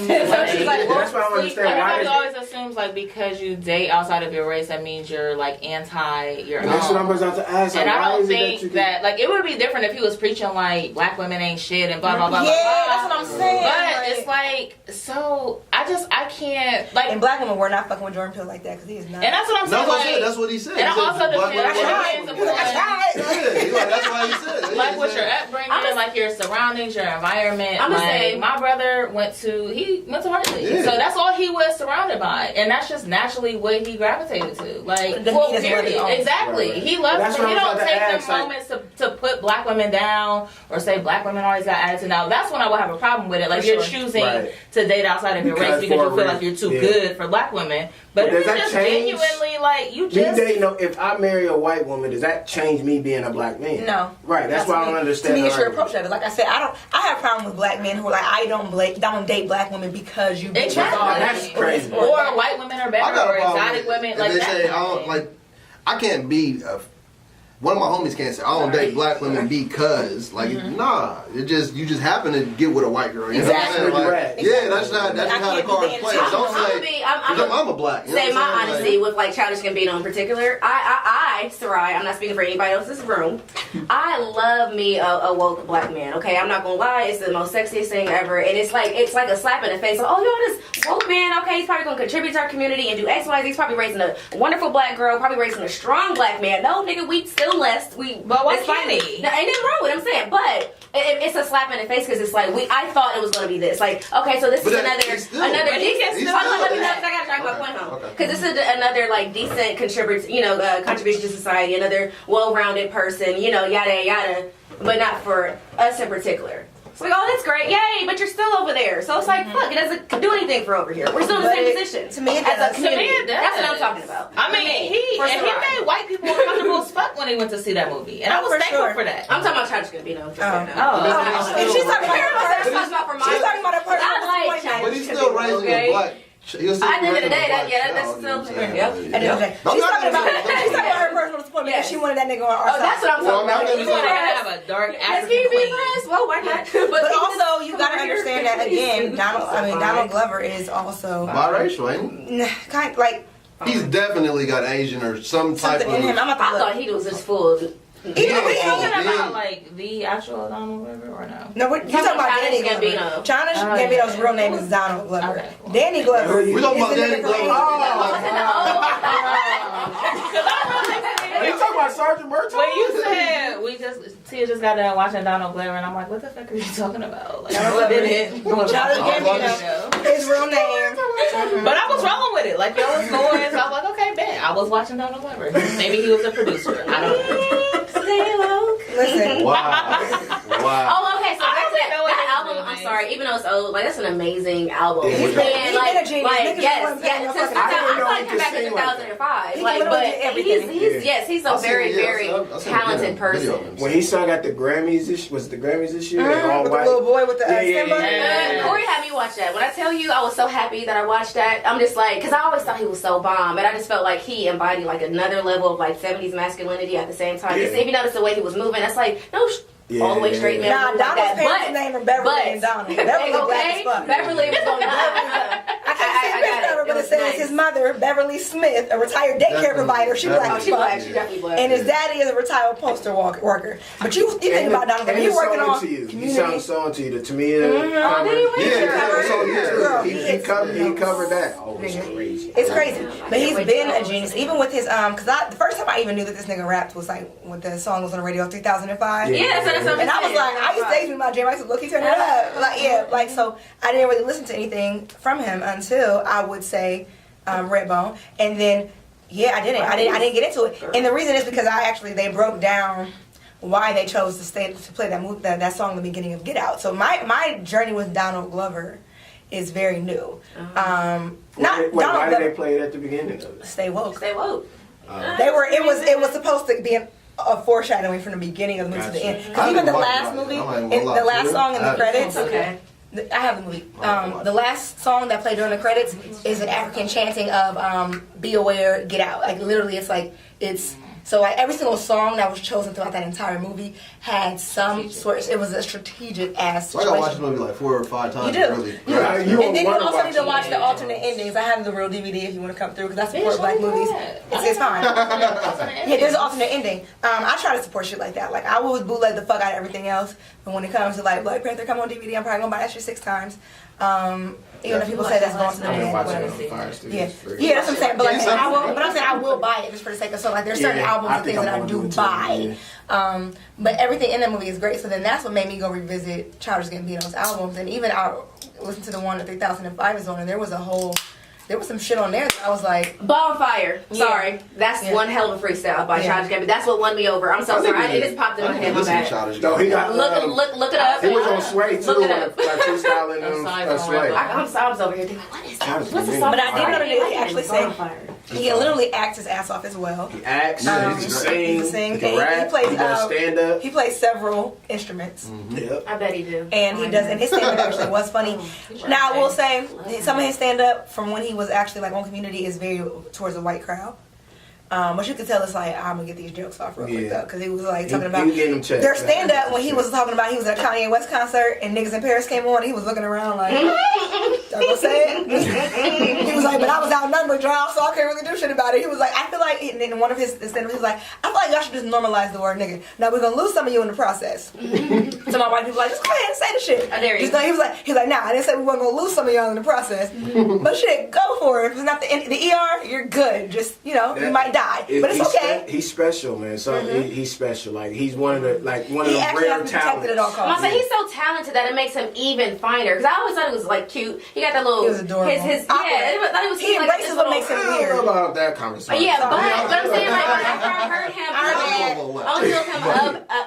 That's why I don't understand why. Everybody always assumes like because you date outside of your race, that means you're like anti your And that's what I'm own. about to ask. And like, I why don't is it think you that like it would be different if he was preaching like black women ain't shit and blah blah blah. Yeah, blah, blah. that's what I'm saying. But it's like so I can't like. And black women were not fucking with Jordan Peele like that because he is not. And that's what I'm saying. That's what I Like, said. That's what he said. and He I said also black defend women I ain't tried. shit. I tried. Yeah, he like, that's why he said. it. like He with said- your upbringing, like your surroundings, your environment. I'm just like saying- my brother went to Hartley, Yeah. so that's all he was surrounded by, and that's just naturally what he gravitated to. Like, The well, meat is what period. he owns. Exactly. Right. He loves. That's He what I was don't about to take ask, the like- moments to put black women down or say black women always got attitude. Now that's when I would have a problem with it. Like For you're sure. choosing Right. to date outside of your race because for you a feel like reason. you're too Yeah. good for black women. But But if does you're that just change? genuinely like you Me just. dating, if I marry a white woman, does that change me being a black man? No. Right. That's why I don't understand. To me, the it's your argument. approach of it. Like I said, I have problems with black men who are like, I don't date black women because you be Exactly. bizarre. That's crazy. Or white women are I better, got or a problem exotic with women. if Like they that say kind I of don't thing. like. I can't be. One of my homies can't say I don't date black women because like nah. You just happen to get with a white girl. You know Exactly. what I'm saying? Where Like, you at. yeah, that's I just how the can't do cards the play. intention. Don't I'm say. gonna be. I'm a black. You know Say what my I'm saying? honesty with like Childish Gambino in particular. I Sarai, I'm not speaking for anybody else in this room. I love me a woke black man. Okay, I'm not gonna lie, it's the most sexiest thing ever, and it's like a slap in the face. Like, oh, yo, this woke man. Okay, he's probably gonna contribute to our community and do X, Y, Z. He's probably raising a wonderful black girl, probably raising a strong black man. No, nigga, we still less. But why it's can't fine. he? No, ain't nothing wrong with it, I'm saying, but it's a slap in the face because it's like I thought it was gonna be this. Like, okay, so this But is that- he's still- another But he can decent. still Hold on, let me do know that. 'cause I gotta drive my point home. Okay. Because this is another like decent contribution to society, another well-rounded person, yada yada, but not for us in particular. It's like, oh, that's great, yay, but you're still over there. So it's like, fuck, it doesn't do anything for over here. We're still in the same position. To me, it as does. a community. To me, it does. That's what I'm talking about. I mean, he made white people uncomfortable as fuck when they went to see that movie, and I was thankful for that. I'm talking about Childish Gambino. If she's talking about her person, she's talking about her person. I like Childish. But he's still raising a black. At the end of the day, that's still. Yep. She's talking about her personal support because she wanted that nigga on our side. That's what I'm talking about. You want to have a dark African He be queen. impressed. Well, why not? But also, you gotta understand that again. Donald Glover is also biracial, ain't he? kind of like He's definitely got Asian or some type something in him. of. I'm I thought he was just full of. Are you talking about like the actual Donald Glover or no? No, you're talking about Danny Gambino. Childish Gambino's real name is Donald Glover. Okay, cool. Danny Glover. We talking about Danny Glover. Are you talking about Sergeant Bertrand? When you said Tia just got done watching Donald Glover, and I'm like, what the fuck are you talking about? Like, what did it? Childish Gambino. His real name. But I was rolling with it. Like, y'all was going, so I was like, okay, bet. I was watching Donald Glover. Maybe he was a producer. I don't know. Stay low. Listen. Wow. Oh, okay. So I that's don't know what that his album. real I'm name sorry, even though it's old, like that's an amazing album. Yeah, He's been a genius. Niggas yes, wasn't paying no fucking I attention. feel like He came back in could sing 2005. He Like, could but do everything. he's a very talented person. When he sung at the Grammys, was it the Grammys this year? All With the white. little boy with the Yeah. Simba. Corey had me watch that. When I tell you I was so happy that I watched that, I'm just like, because I always thought he was so bomb, but I just felt like he embodied like another level of like 70s masculinity at the same time. Yeah. If you notice the way he was moving, that's like, no, all the way straight man. Nah, like Donald's that. parents' But- name are Beverly and Donald. Beverly black as fuck. Beverly was going to I can't see a picture of her, but it says his mother, Beverly Smith, a retired daycare provider. She black as She fuck. black. She definitely black. And his daddy is a retired postal worker. But you think about Donald, and he the working song on to you. He community. sung a song to you, the Tamia cover. He covered that. Oh, it's crazy. It's crazy, but he's been a genius. Even with his because the first time I even knew that this nigga rapped was like when the song was on the radio 2005. Yeah, that's what I'm And I was saying. like, I used to say to my jam, I used to look, he turned it up. Like so I didn't really listen to anything from him until I would say Redbone, and then I didn't get into it. And the reason is because they broke down why they chose to play that song in the beginning of Get Out. So my journey with Donald Glover is very new. Why did they play it at the beginning of it? Stay woke. Stay woke. It was supposed to be a foreshadowing from the beginning of the movie to the end. Because even the last movie, the last song in the credits. Okay. I have the movie. The last song that played during the credits is an African chanting of "Be aware, get out." Like literally, so like every single song that was chosen throughout that entire movie had some sort. It was a strategic ass So I situation. gotta watch this movie like 4 or 5 times. You do. Really. And then you also need to watch the alternate endings. I have the real DVD if you want to come through because I support black movies. It's fine. Yeah, there's an alternate ending. I try to support shit like that. Like I will bootleg the fuck out of everything else, but when it comes to like Black Panther come on DVD, I'm probably gonna buy that shit 6 times. Even if people say that's going to the I've been watching man. it on Fire Stick. Yeah, that's what I'm saying. But like, I will buy it just for the sake of like there's certain albums and things that I do buy. But everything in that movie is great. So then that's what made me go revisit Childish Gambino's albums, and even I listened to the one that 3005 is on, and there was some shit on there that I was like, Bonfire. Sorry. That's one hell of a freestyle by Childish Gambino. That's what won me over. I'm so sorry. It just popped in my head. My bad. No, he got Look it up. He was on Sway too. Look it up. Like freestyling on Sway. I was over here thinking, what is that? What's the song? but I did know that he actually sang. He literally acts his ass off as well. He acts, he sings, he can and rap, he does stand up. He plays several instruments. Yep. I bet he do. And he does, and his stand-up actually was funny. Now, I will say, some of his stand-up from when he was actually like on Community is very towards the white crowd. But you could tell it's like, I'm gonna get these jokes off real quick though, because he was like talking about their stand-up when he was talking about he was at a Kanye West concert and Niggas in Paris came on and he was looking around like, I'm gonna say it. He was like, but I was outnumbered, y'all, so I couldn't really do shit about it. He was like, I feel like, in one of his stand-ups, he was like, I feel like y'all should just normalize the word nigga. Now we're gonna lose some of you in the process. So my white people like, just go ahead and say the shit. I dare you. He was like, nah, I didn't say we weren't gonna lose some of y'all in the process. But shit, go for it. If it's not the ER, you're good. Just, you might die. But it's okay. He's special, man. So he's special. Like he's one of the rare talents. I'm saying he's so talented that it makes him even finer. Because I always thought it was like cute. He got that little. He was adorable. He embraces the makes it I don't weird. know about that conversation. Yeah, but I'm saying like after I heard him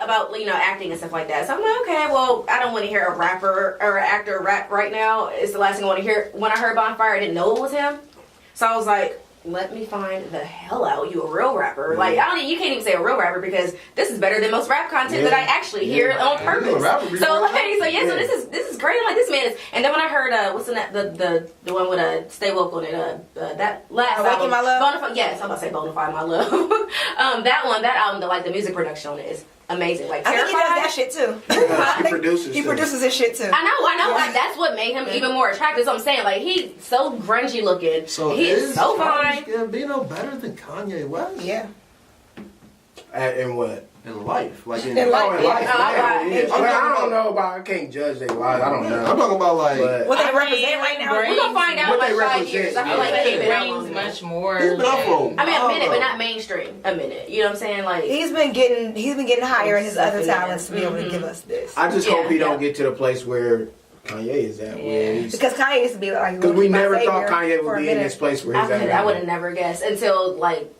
about acting and stuff like that, so I'm like, okay, well, I don't want to hear a rapper or an actor rap right now. It's the last thing I want to hear. When I heard Bonfire, I didn't know it was him, so I was like, let me find the hell out you a real rapper. Yeah. Like you can't even say a real rapper because this is better than most rap content that I actually hear on purpose. So this is great. Like this man is. And then when I heard what's in that the one with Stay Woke on it that last album, My Love. Bonafide, yes, I'm about to say Bonafide My Love. that album, the music production on it is amazing. Like I think he does Terrified. that shit too. He produces his shit too. I know. Like, that's what made him even more attractive. That's what I'm saying. Like he's so grungy looking. So he is so fine. Gambino better than Kanye West? Yeah. In what? In life, like in In life, life. yeah. Yeah. I don't know about. I can't judge their lives. I don't know. I'm talking about like. But What they represent right now. We're gonna find out What in they like 5 represent, years. I feel like yeah. they've been out brings long much more. He's been out for I mean, a minute, but not mainstream. A minute. You know what I'm saying? Like He's been getting higher in his other talents to be able to give us this. I just hope he Yeah. don't get to the place where Kanye is at. Where he's, Because Kanye used to be like. because we my never savior thought Kanye for would a be in minute. this place where he's at. I now. would have never guessed until like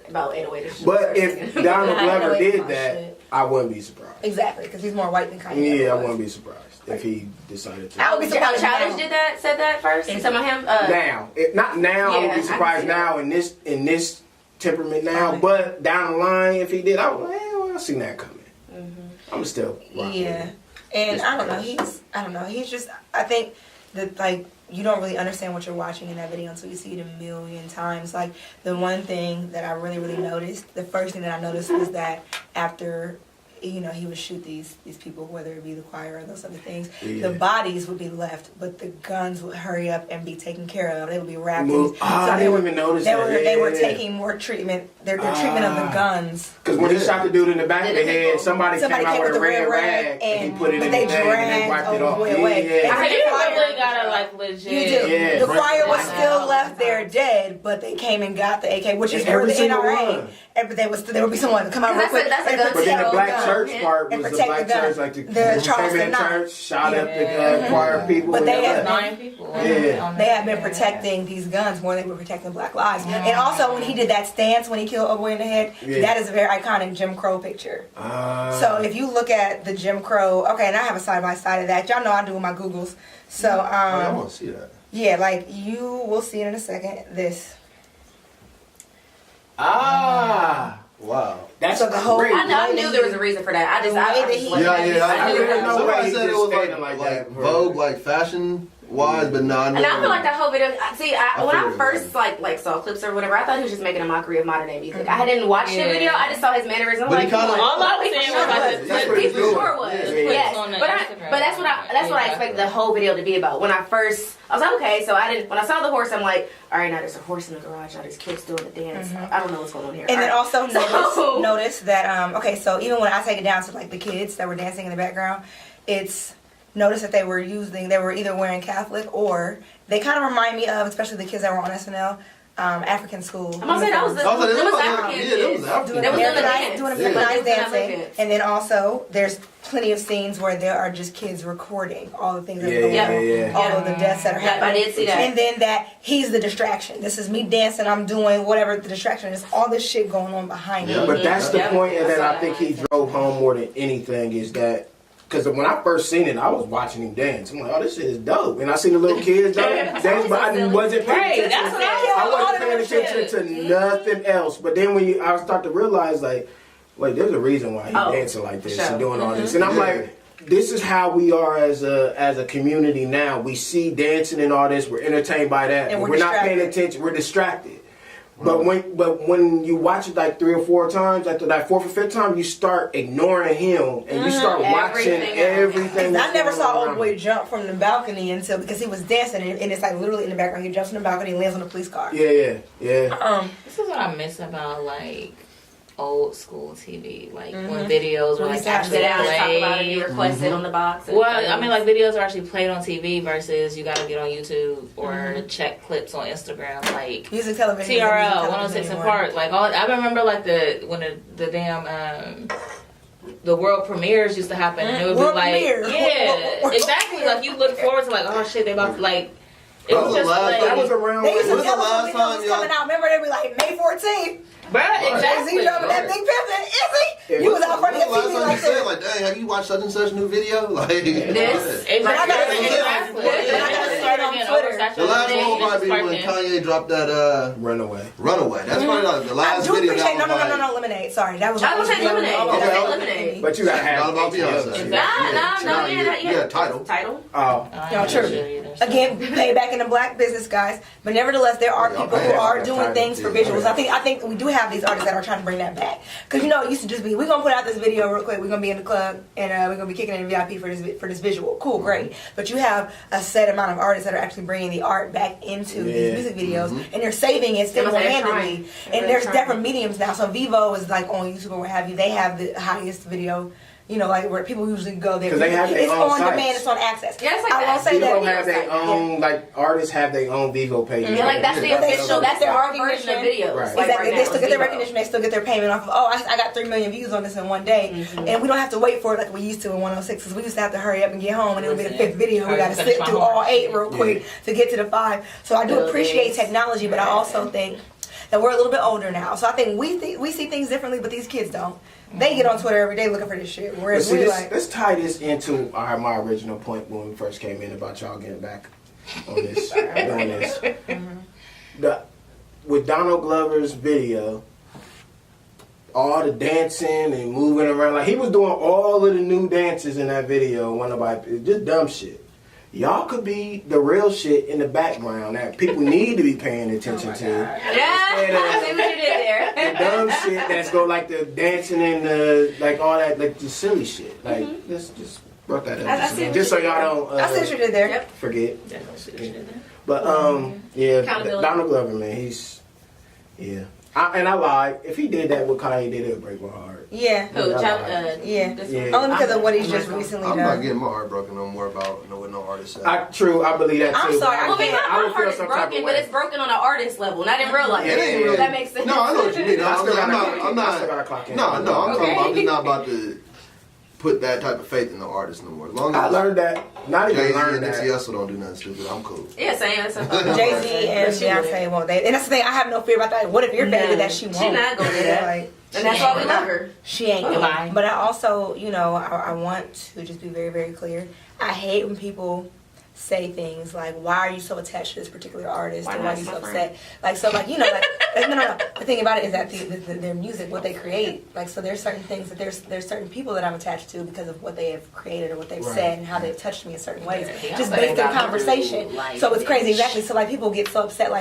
about 808. But if Donald Glover know did my that, shit. I wouldn't be surprised. Exactly, because he's more white than Kanye. Yeah, I was. wouldn't be surprised if he decided to. I would be surprised Childish now. said that first. Some of him. Now, not now. I Yeah, would I be can surprised see now in this temperament now. But down the line, if he did, I would. Well, I seen that coming. I'm still. rocking Yeah, with it. and I don't know. He's just. I think that like you don't really understand what you're watching in that video until you see it a million times. Like the one thing that I really noticed, the first thing that I noticed was that after. He would shoot these people, whether it be the choir or those other things. Yeah. The bodies would be left, but the guns would hurry up and be taken care of. They would be wrapped. I didn't even notice that. They were taking more treatment. Their treatment of the guns. Because when he shot the dude in the back of the head, somebody came out with a red rag and he put it in the thing and they wiped it off. Away. Yeah. I think you really gotta like legit. You do. Yeah. The choir was still left there dead, but they came and got the AK, which is for Every the single NRA. one. But there would be someone to come out real quick. That's a gun But then the show. black gun. church part And was the protect black the gun. church, like the The Charleston came in the Nine. church, shot up the choir people. But and they they had left. 9 people. Yeah. They have been protecting these guns more than they were protecting Black lives. And also when he did that stance when he killed a boy in the head, that is a very iconic Jim Crow picture. So if you look at the Jim Crow, okay, and I have a side by side of that. Y'all know I do my Googles. So I want to see that. yeah, like you will see it in a second. This. Wow. That's So the whole- crazy. I knew there was a reason for that. I The way that he- just I knew knew. there was no way Somebody he said it just was standing like like that for- Vogue, like fashion wise, but nah. And I feel like that whole video. See, when I figured it first like saw clips or whatever, I thought he was just making a mockery of modern day music. I didn't watch the video. I just saw his mannerisms. But I'm he like, kinda- All I was saying was like the That's clip. what he he's for doing. sure was. Yeah. Yes, On the but Instagram. that's what I expected the whole video to be about. When I was like, okay, so when I saw the horse, I'm like, all right, now there's a horse in the garage. Now there's kids doing the dance. I don't know what's going on here. And then All also right. notice that okay, so even when I take it down to like the kids that were dancing in the background, notice that they were either wearing Catholic or they kind of remind me of, especially the kids that were on SNL, African school. I'm gonna say that was the Oh, so that was like- African yeah, kids. that was African. They was doing the Americanized- dance. doing Yeah. Americanized They was dancing, doing the and then also there's plenty of scenes where there are just kids recording all the things that are going on, all of the deaths that are Yep, happening. I did see that. And then that he's the distraction. This is me dancing. I'm doing whatever the distraction is. All this shit going on behind me. But that's the Yep. point I that saw I that. think he drove home more than anything is that. Because when I first seen it, I was watching him dance. I'm like, oh, this shit is dope. And I seen the little kids dance, but I wasn't paying Right, attention. that's what I wasn't all paying of that attention to nothing else. But then when I start to realize, like, wait, there's a reason why he's dancing like this and doing all this. And I'm like, this is how we are as a community now. We see dancing and all this. We're entertained by that. And We're we're not paying distracted. attention. We're distracted. But when you watch it like 3 or 4 times, after that 4th or 5th time, you start ignoring him and you start watching everything. I never saw going old on. boy jump from the balcony because he was dancing and it's like literally in the background. He jumps from the balcony and lands on a police car. Yeah. This is what I miss about like old school TV, like when videos were like actually Sit down and talk played. about it. You request it on the box. Well, I mean, like videos are actually played on TV versus you got to get on YouTube or check clips on Instagram, like Music television. TRL 106 and Park. Like all, I remember like when the damn the world premieres used to happen, and it would World be like, premiere. yeah, exactly. Like you look forward to like, oh shit, they about to like. It was just like, That was around. They used to When's tell the us last when videos time was y'all- coming out. Remember, they'd be like, May 14th. bruh, exactly. Is he dropping that big pimpin'? Is he? You was out front of When's your the last TV time you like said, this. like, dang, have you watched such and such new video? Like, This? Exactly. But I gotta see it Exactly. on- but I gotta see it on Twitter. The last one will probably be when Kanye dropped that Runaway. Runaway. That's probably like the I last do video. appreciate that was like, no, Lemonade. Sorry, that was. I was gonna say Lemonade. Oh, That's okay. Lemonade. But you gotta have Not about Beyonce. shit. No, Title. Title. Oh. No, true. Again, pay back in the black business, guys. But nevertheless, there are people who are doing things for visuals. I think we do have these artists that are trying to bring that back. Because it used to just be, we're gonna put out this video real quick. We're gonna be in the club and we're gonna be kicking in VIP for this visual. Cool, great. But you have a set amount of artists that are actually bringing the art back into these music videos, and they're saving it single-handedly. And there's different mediums now. So Vivo is like on YouTube or what have you. They have the highest video. Like where people usually go there. 'Cause they have their it's own on sites. demand. It's on access. Yeah, it's like I that. won't say Vivo that. have their own, like, artists have their own Vivo page. Yeah, like that's the Yeah. official. That's Their our version of videos. Right. Like Exactly. right They now, still get their Vivo. recognition. They still get their payment off of, I got 3 million views on this in one day. And we don't have to wait for it like we used to in 106. Because we used to have to hurry up and get home. And it would be the 5th video. We got to sit through all 8 real quick to get to the 5. So I do appreciate technology, but I also think that we're a little bit older now. So I think we see things differently, but these kids don't. They get on Twitter every day looking for this shit. But Whereas see, we like... let's tie this into my original point when we first came in about y'all getting back on this. Doing this. With Donald Glover's video, all the dancing and moving around, like he was doing all of the new dances in that video. One nobody, just dumb shit. Y'all could be the real shit in the background that people need to be paying attention to. Yeah, I see what you did there. The dumb shit that's go like the dancing and the like all that, like the silly shit. Like let's just brought that up. I see what just so you y'all don't I see what you did there. Yep. forget. Yeah. But yeah, Accountability. Donald Glover, man, he's I lied. If he did that, what Kanye did, it would break my heart. Yeah. Who? Yeah. This Yeah. one? Only because of what he's just recently I'm not done. getting my heart broken no more about what no artist said. I believe that too. I'm sorry, Well, maybe I my would heart feel is some type of broken, but way. it's broken on an artist level, not in real life. It ain't really- That makes sense. No, I know what you mean. I still I'm gotta not. clock in. No, I'm talking Okay. about. I'm just not about to put that type of faith in the artist no more. As long I as learned that. Not even Jay-Z learned and that. Nipsey Hussle don't do nothing stupid, I'm cool. Yeah, same. That's Jay-Z and Beyonce won't. And that's the thing. I have no fear about that. What if you're No. fed that she won't? She not gonna do that. Like, And that's why we love her. she ain't Goodbye. going. But I also, I want to just be very, very clear. I hate when people say things like, why are you so attached to this particular artist? Why Or not? why are you It's so my upset? No. The thing about it is that their music, what they create, so there's certain things that there's certain people that I'm attached to because of what they have created or what they've said and how they've touched me in certain ways. Yeah, Just Beyonce based in got conversation. through, like, So it's crazy, bitch. exactly. So people get so upset.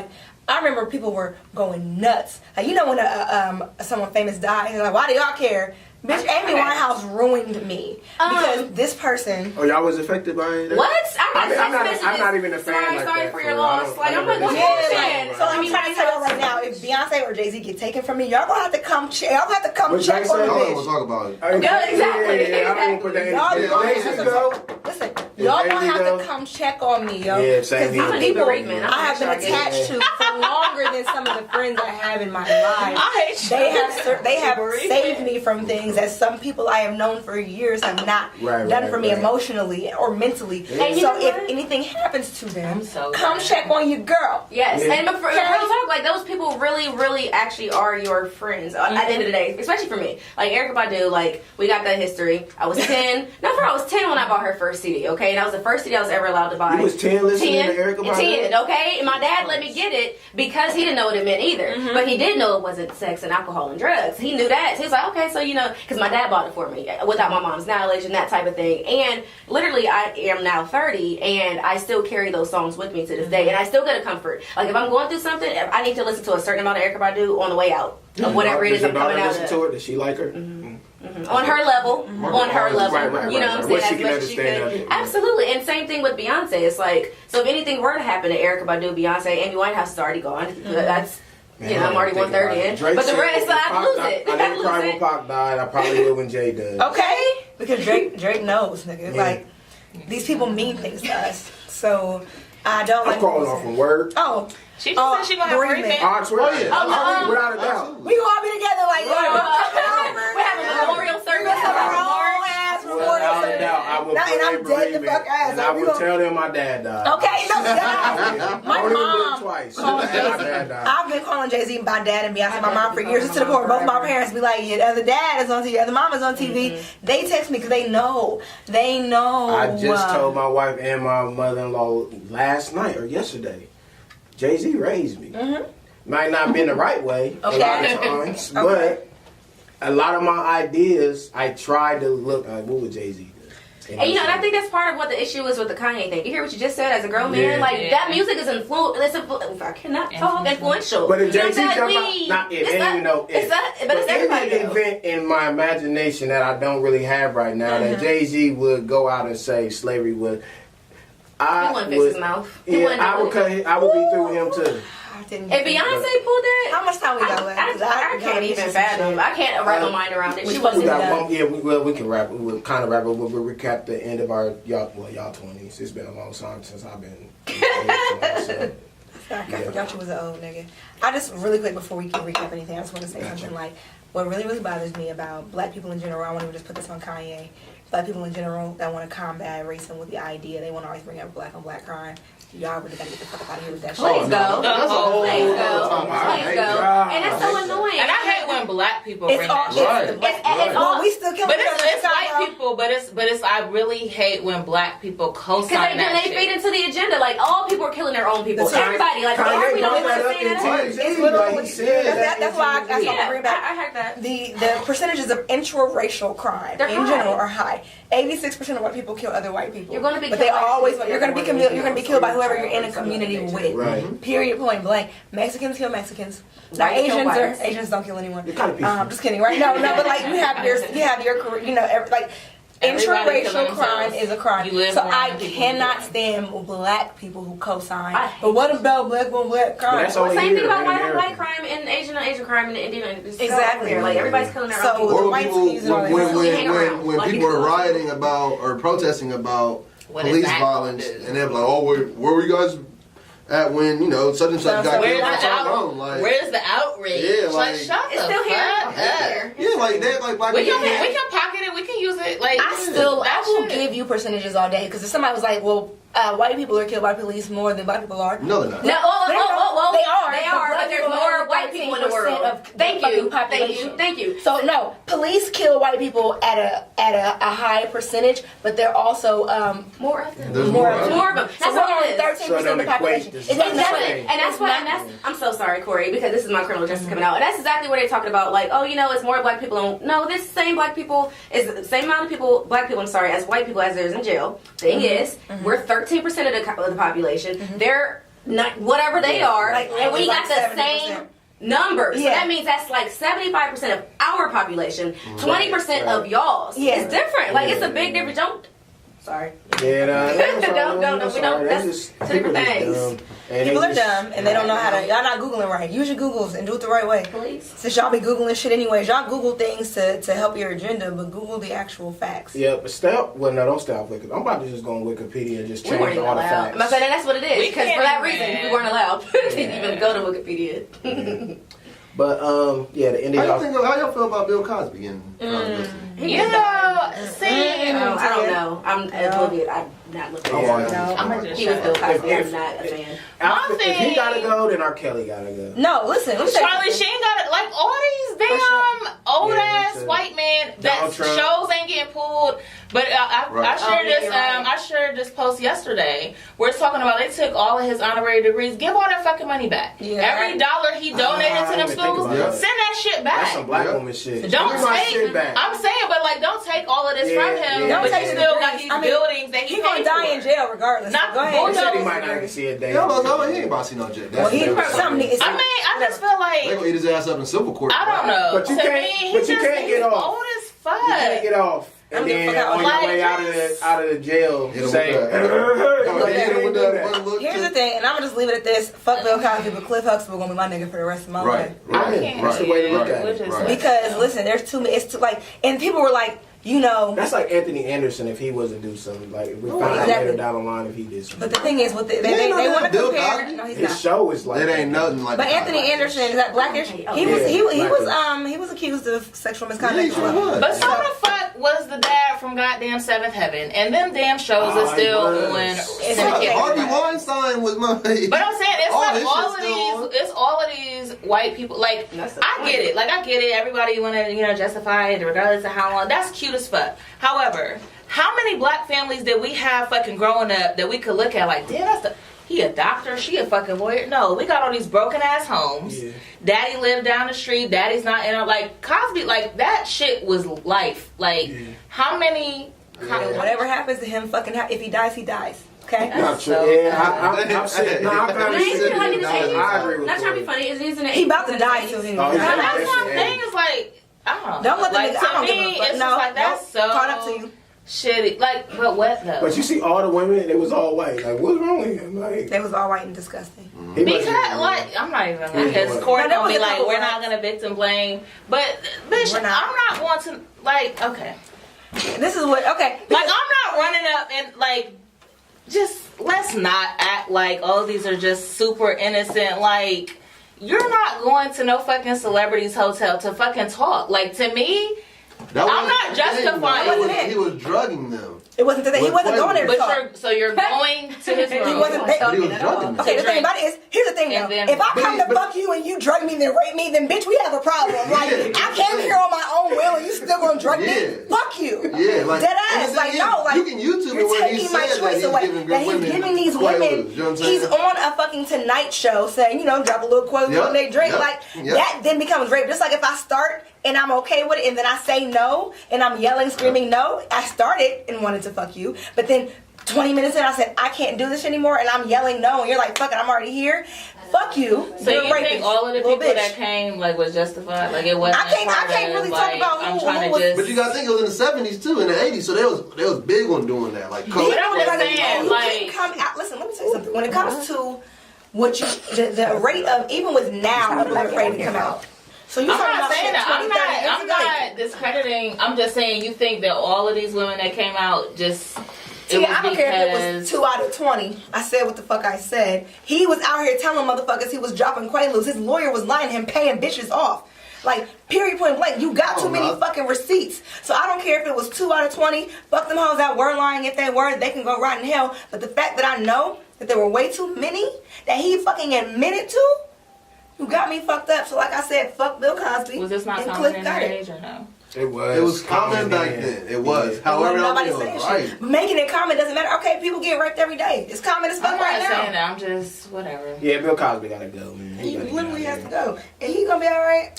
I remember people were going nuts. When someone famous died, and they're like, why do y'all care? Bitch, Amy Winehouse ruined me because this person. Oh, y'all was affected by that? What? I got I'm not- messages. I'm not even a fan Sorry, like sorry that, for for your real. loss. I I'm don't like, what's really going understand. on? So I'm trying to tell y'all right now, if Beyonce or Jay-Z get taken from me, y'all gonna have to come. Y'all have to come What check Jay on said? the I don't want bitch. to talk about it. Yeah, exactly. Yeah, I don't put that in. Y'all Yeah, gonna Jay-Z have to go. Listen, Yeah, y'all Jay-Z gonna have go. to come check on me, yo. Yeah, same here. I'm gonna These need the people treatment. I have been I'm sure I get attached to for longer than some of the friends I have in my life. I hate you. They have saved me from things that some people I have known for years have not done for me emotionally or mentally. Yeah. And you So know if what? anything happens to them, so come glad. check on your girl. Yes, Yeah. and for real talk, those people really, really actually are your friends at the end of the day, especially for me. Erykah Badu, we got that history. I was 10. I was 10 when I bought her first CD, okay? And that was the first CD I was ever allowed to buy. You was 10 listening to Erykah and Badu? 10, okay? And my dad let me get it because he didn't know what it meant either. But he did know it wasn't sex and alcohol and drugs. He knew that. So he was like, okay, so because my dad bought it for me without my mom's knowledge and that type of thing. And literally, I am now 30 and I still carry those songs with me to this day. And I still get a comfort. If I'm going through something, I need to listen to a certain amount of Erykah Badu on the way out of whatever it is I'm coming out listen of. to her? Does she like her? On her level, on her level, Right, you know what I'm saying? what she As can much as she understand could. of it. Absolutely, and same thing with Beyonce. It's so if anything were to happen to Erykah Badu, Beyonce, Amy Winehouse is already gone. That's I'm already 130 in. But the rest, I'd lose it. I didn't cry when Pac died. I probably will when Jay does. Okay? Because Drake knows, nigga. Yeah. These people mean things to us. So I don't I'm calling off from work. Oh. She just said she gonna have bereavement. bereavement. I swear. Oh, yeah. I without a doubt. We gonna all be together We're having a memorial service. We're gonna have our own ass memorial find out, I will and I'm dead the fuck ass. and I will tell them my dad died. Okay, no, God. My Only mom twice. called My dad died. I've been calling Jay-Z my dad and Beyonce my mom for years. It's to the point where both my parents be like, yeah, the other dad is on TV, the other mom is on TV. They text me because they know. I just told my wife and my mother-in-law last night or yesterday, Jay-Z raised me. Might not been the right way a lot of times, but a lot of my ideas, I tried to look like, what would Jay-Z do? And you know, and I think that's part of what the issue is with the Kanye thing. You hear what you just said as a grown man? Like, that music is I cannot talk, influential. But if You know Jay-Z what I'm jump saying? out, not if, ain't even no if. But it's everybody Any though. event in my imagination that I don't really have right now that Jay-Z would go out and say slavery was, He wouldn't fix his mouth. He Yeah, wouldn't I do would it. cut. I would be through him too. If Beyonce pulled that, How much time we got left? I can't even fathom. I can't wrap my mind around it. She We wasn't got done. one. Yeah, we can wrap. We'll kind of wrap it. We'll recap the end of our y'all 20s. It's been a long time since I've been. I forgot you was an old nigga. I just really quick before we can recap anything, I just want to say something like what really, really bothers me about black people in general. I want to just put this on Kanye. Black people in general that want to combat racism with the idea they want to always bring up black on black crime. Y'all really gotta get the fuck out of here with that shit. Please go. That's a whole Please go. other topic. Please go. And that's so annoying. And I hate when black people It's bring all, that shit. Right. It's all. we still killing But each other it's in white Chicago. people, but it's I really hate when black people Because co-sign that they feed shit. into the agenda. Like, all people are killing their own people. That's right. Everybody. Like, why are we not saying that? It's literally that's why I Yeah, bring back I heard that. the percentages of intra-racial crime They're in high. general are high. 86% of white people kill other white people. You're gonna be but they killed by always people. you're gonna be killed by whoever you're in a community with. Right. Period. Point blank. Mexicans kill Mexicans. Now Whites kill whites. Asians don't kill anyone. You're kind of peaceful. Just kidding, right? No, but like you have your career, you know, like Everybody interracial killing crime themselves. is a crime. You live So around I people who cannot do it. stand black people who co-sign. I hate But what about black on black crime? that's Well, only same here thing about in white on America. white crime and Asian on Asian crime and Indian. It's Exactly. There. Like, everybody's killing their So- own people. the Or white when skis and all people that. Hang around. when Like, people you are can- rioting about or protesting about What is police that violence, gonna do? and they're like, "Oh, where were you guys at when such and such got Where's killed?" the, on Tyrone?" Like, where's the outrage? Yeah, like like- shut It's the still here. fuck It's up. here. yeah, like they like black We people. can pocket it. We can use it. Like I will shit. give you percentages all day because if somebody was like, well, white people are killed by police more than black people are. No, they're not. No, whoa. They are. They but are, black but there's people more have white people in the 13% world. of the Thank fucking you. population. Thank you. So no, police kill white people at a high percentage, but they're also More of them. There's more more of them. More of them. So That's we're all it only is. 13% So of the don't equate population. this. It doesn't Exactly. matter. And that's why, I'm so sorry, Corey, because this is my criminal justice coming out. And that's exactly what they're talking about. Like, oh, it's more black people. No, this same black people is the same amount of people, black people, as white people as there's in jail. Thing is, we're 13% of the population. They're not, whatever they are, Like, and we like got the 70%. same numbers. Yeah. So that means that's like 75% of our population, 20% of y'all's. Yeah. It's different. Like, it's a big difference. Sorry. Yeah, Don't. That's just two different people things. is dumb. And People they are just- dumb and they don't know how to. Y'all not Googling right. Use your Googles and do it the right way. Please. Since y'all be Googling shit anyways, y'all Google things to help your agenda, but Google the actual facts. Yeah, but don't stay off Wikipedia. I'm about to just go on Wikipedia and just We weren't change even all the allowed. facts. And that's what it is. We Because for can't that even. reason, we weren't allowed to even go to Wikipedia. But yeah, the ending. How y'all feel about Bill Cosby getting found guilty? See, I don't know. I'm oblivious. I'm not looking Oh, at it. wow. I'm gonna just He was shut Bill up. Cosby. If- I'm not a fan. If he gotta go, then R. Kelly gotta go. No, listen. Let me tell you Charlie something. Sheen got it. Like all these damn old Yeah, ass that's it. white men that Donald Trump. shows ain't getting pulled. But I Right. shared yeah, this. you're right. I shared this post yesterday where it's talking about they took all of his honorary degrees. Give all that fucking money back. Yeah. Every dollar he donated I to them didn't think schools, about send that. that shit That's back. some black Yeah. woman shit. Don't Give my take. shit back. I'm saying, but like, don't take all of this Yeah, from him. yeah. Don't But take you his still got degrees. these I mean, buildings that He gonna die in jail regardless. Not Go He ahead. said he bulldoze. might not even see a day. Yeah, no, he ain't about to see no jet. Well, he That's something. I mean, I just feel They like gonna eat his ass up in civil court. I don't know. But you To can't- me, he but you just can't get he's off. old as fuck. You can't get off. I'm And getting then fuck out. on your Like, way out of the jail, Hit him say, with that. Hit him with that one look. Here's the thing, and I'm gonna just leave it at this. Fuck Bill Cosby, but Cliff Huxtable gonna be my nigga for the rest of my life. Right, right, Yeah, right. that's the way to look Yeah, at we're it. just- Right. Because listen, there's too many. It's too like, and people were like, That's like Anthony Anderson if he was to do something. Like if we Oh, found out exactly. later down the line if he did something. But the thing is, with the, You they ain't know want to that Bill compare. Cosby? No, he's His not. show is like It ain't nothing like. But that. Anthony Anderson is that blackish? He Yeah, was blackish. he was accused of sexual misconduct Yeah, he as sure well. was. But so the fuck was the dad from goddamn Seventh Heaven, and them damn shows are still on. Harvey Weinstein was my. But I'm saying it's like all of these white people. Like I get it. Like I get it. Everybody want to justify it regardless of how long. That's cute as fuck. However, how many black families did we have fucking growing up that we could look at like, damn, he a doctor, she a fucking lawyer? No, we got all these broken ass homes. Yeah. Daddy lived down the street. Daddy's not in our, like Cosby. Like that shit was life. Like how many? Whatever happens to him, fucking if he dies, he dies. Okay. Not true. I'm saying. I agree with Not trying to be funny. Isn't it? He about to die soon. That's my thing. Is like I don't know. Don't let like, the nigga. I don't give a fuck. It's No, like that's so caught up to you. Shitty. Like, but what though? But you see all the women, it was all white. Like, what's wrong with him? Like, they was all white and disgusting. Because, like, I'm not even because Corey gonna be like, we're not gonna victim blame. But, bitch, I'm not going to, like, okay. This is what, okay. Like, I'm not running up and, like, just, let's not act like, oh, these are just super innocent. Like, you're not going to no fucking celebrity's hotel to fucking talk. Like, to me, I'm not justifying. He was drugging them. It wasn't today. He wasn't going there to talk. So you're going to his room. He wasn't there. He was drugging them. Okay, the thing about it is, here's the thing though. If I come to fuck you and you drug me, then rape me, then bitch, we have a problem. Like, I came here on my own will and you still gonna drug me? Fuck you. Yeah, like, dead ass. Like, no, like, you can YouTube you're taking my choice away. That he's giving these women, he's on a fucking Tonight Show saying, drop a little quote when they drink. Like, that then becomes rape. Just like if I start and I'm okay with it and then I say no and I'm yelling, screaming no, I started and wanted to fuck you, but then 20 minutes in I said I can't do this anymore and I'm yelling no and you're like, fuck it, I'm already here. Fuck you. So you think all of the people that came like was justified? Like it wasn't. I can't really talk about who was. But you gotta think it was in the 70s too, in the 80s, so they was big on doing that. Like, but I'm just saying, like, listen, let me tell you something. When it comes to what you the rate of, even with now, the black rate to come out. So you I'm not saying that. I'm not discrediting. I'm just saying you think that all of these women that came out just. I don't care if it was 2 out of 20. I said what the fuck I said. He was out here telling motherfuckers he was dropping Quaaludes. His lawyer was lying to him, paying bitches off. Like, period, point blank. You got too many fucking receipts. So I don't care if it was 2 out of 20. Fuck them hoes that were lying. If they weren't, they can go rot in hell. But the fact that I know that there were way too many that he fucking admitted to, you got me fucked up. So like I said, fuck Bill Cosby. Was this not common in their age or no? It was. It was common back then. It was. However, nobody saying shit. Making it common doesn't matter. Okay, people get raped every day. It's common as fuck right now. I'm not saying that. I'm just whatever. Yeah, Bill Cosby gotta go, man. He literally has to go, and he gonna be all right.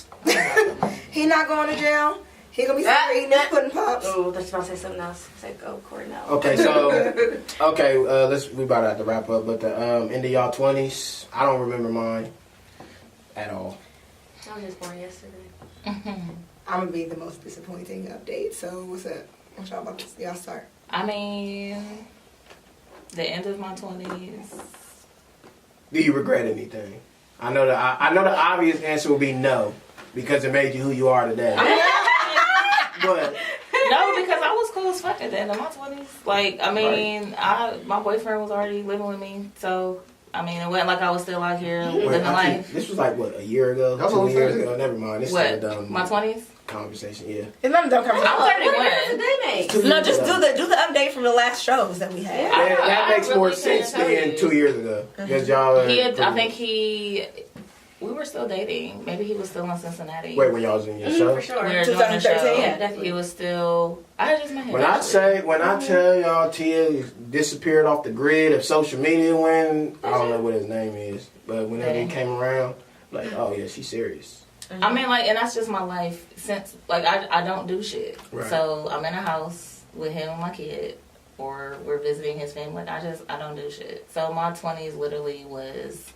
He not going to jail. He gonna be eating his pudding pops. Oh, that's about to say something else. Say go, Corey, now. Okay, so we about to have to wrap up. But the end of y'all 20s, I don't remember mine at all. I was just born yesterday. I'm gonna be the most disappointing update. So what's up? What y'all about to y'all start? I mean, the end of my 20s. Do you regret anything? I know the obvious answer will be no, because it made you who you are today. But no, because I was cool as fuck at the end of my 20s. Like, I mean, my boyfriend was already living with me, so. I mean, it wasn't like I was still out here living life. This was like, what, a year ago? 2 years ago? Never mind. This what? Is still dumb. My 20s? Conversation, yeah. It's not a dumb conversation. I'm 31. No, just do the update from the last shows that we had. Yeah, that makes more sense than 2 years ago. Because y'all. We were still dating. Maybe he was still in Cincinnati. Wait, when y'all was in your show? For sure. We were doing the show. Yeah, definitely. He was still. I just met him. When I tell y'all Tia disappeared off the grid of social media when, I don't know what his name is, but whenever he came around, like, oh yeah, she's serious. I mean, like, and that's just my life since, like, I don't do shit. Right. So I'm in a house with him and my kid, or we're visiting his family. Like, I don't do shit. So my 20s literally was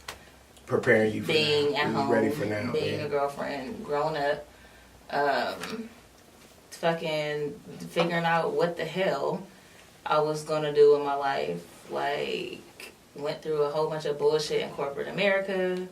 preparing you for being at home, ready for now, being a girlfriend, growing up, fucking figuring out what the hell I was gonna do in my life. Like, went through a whole bunch of bullshit in corporate America.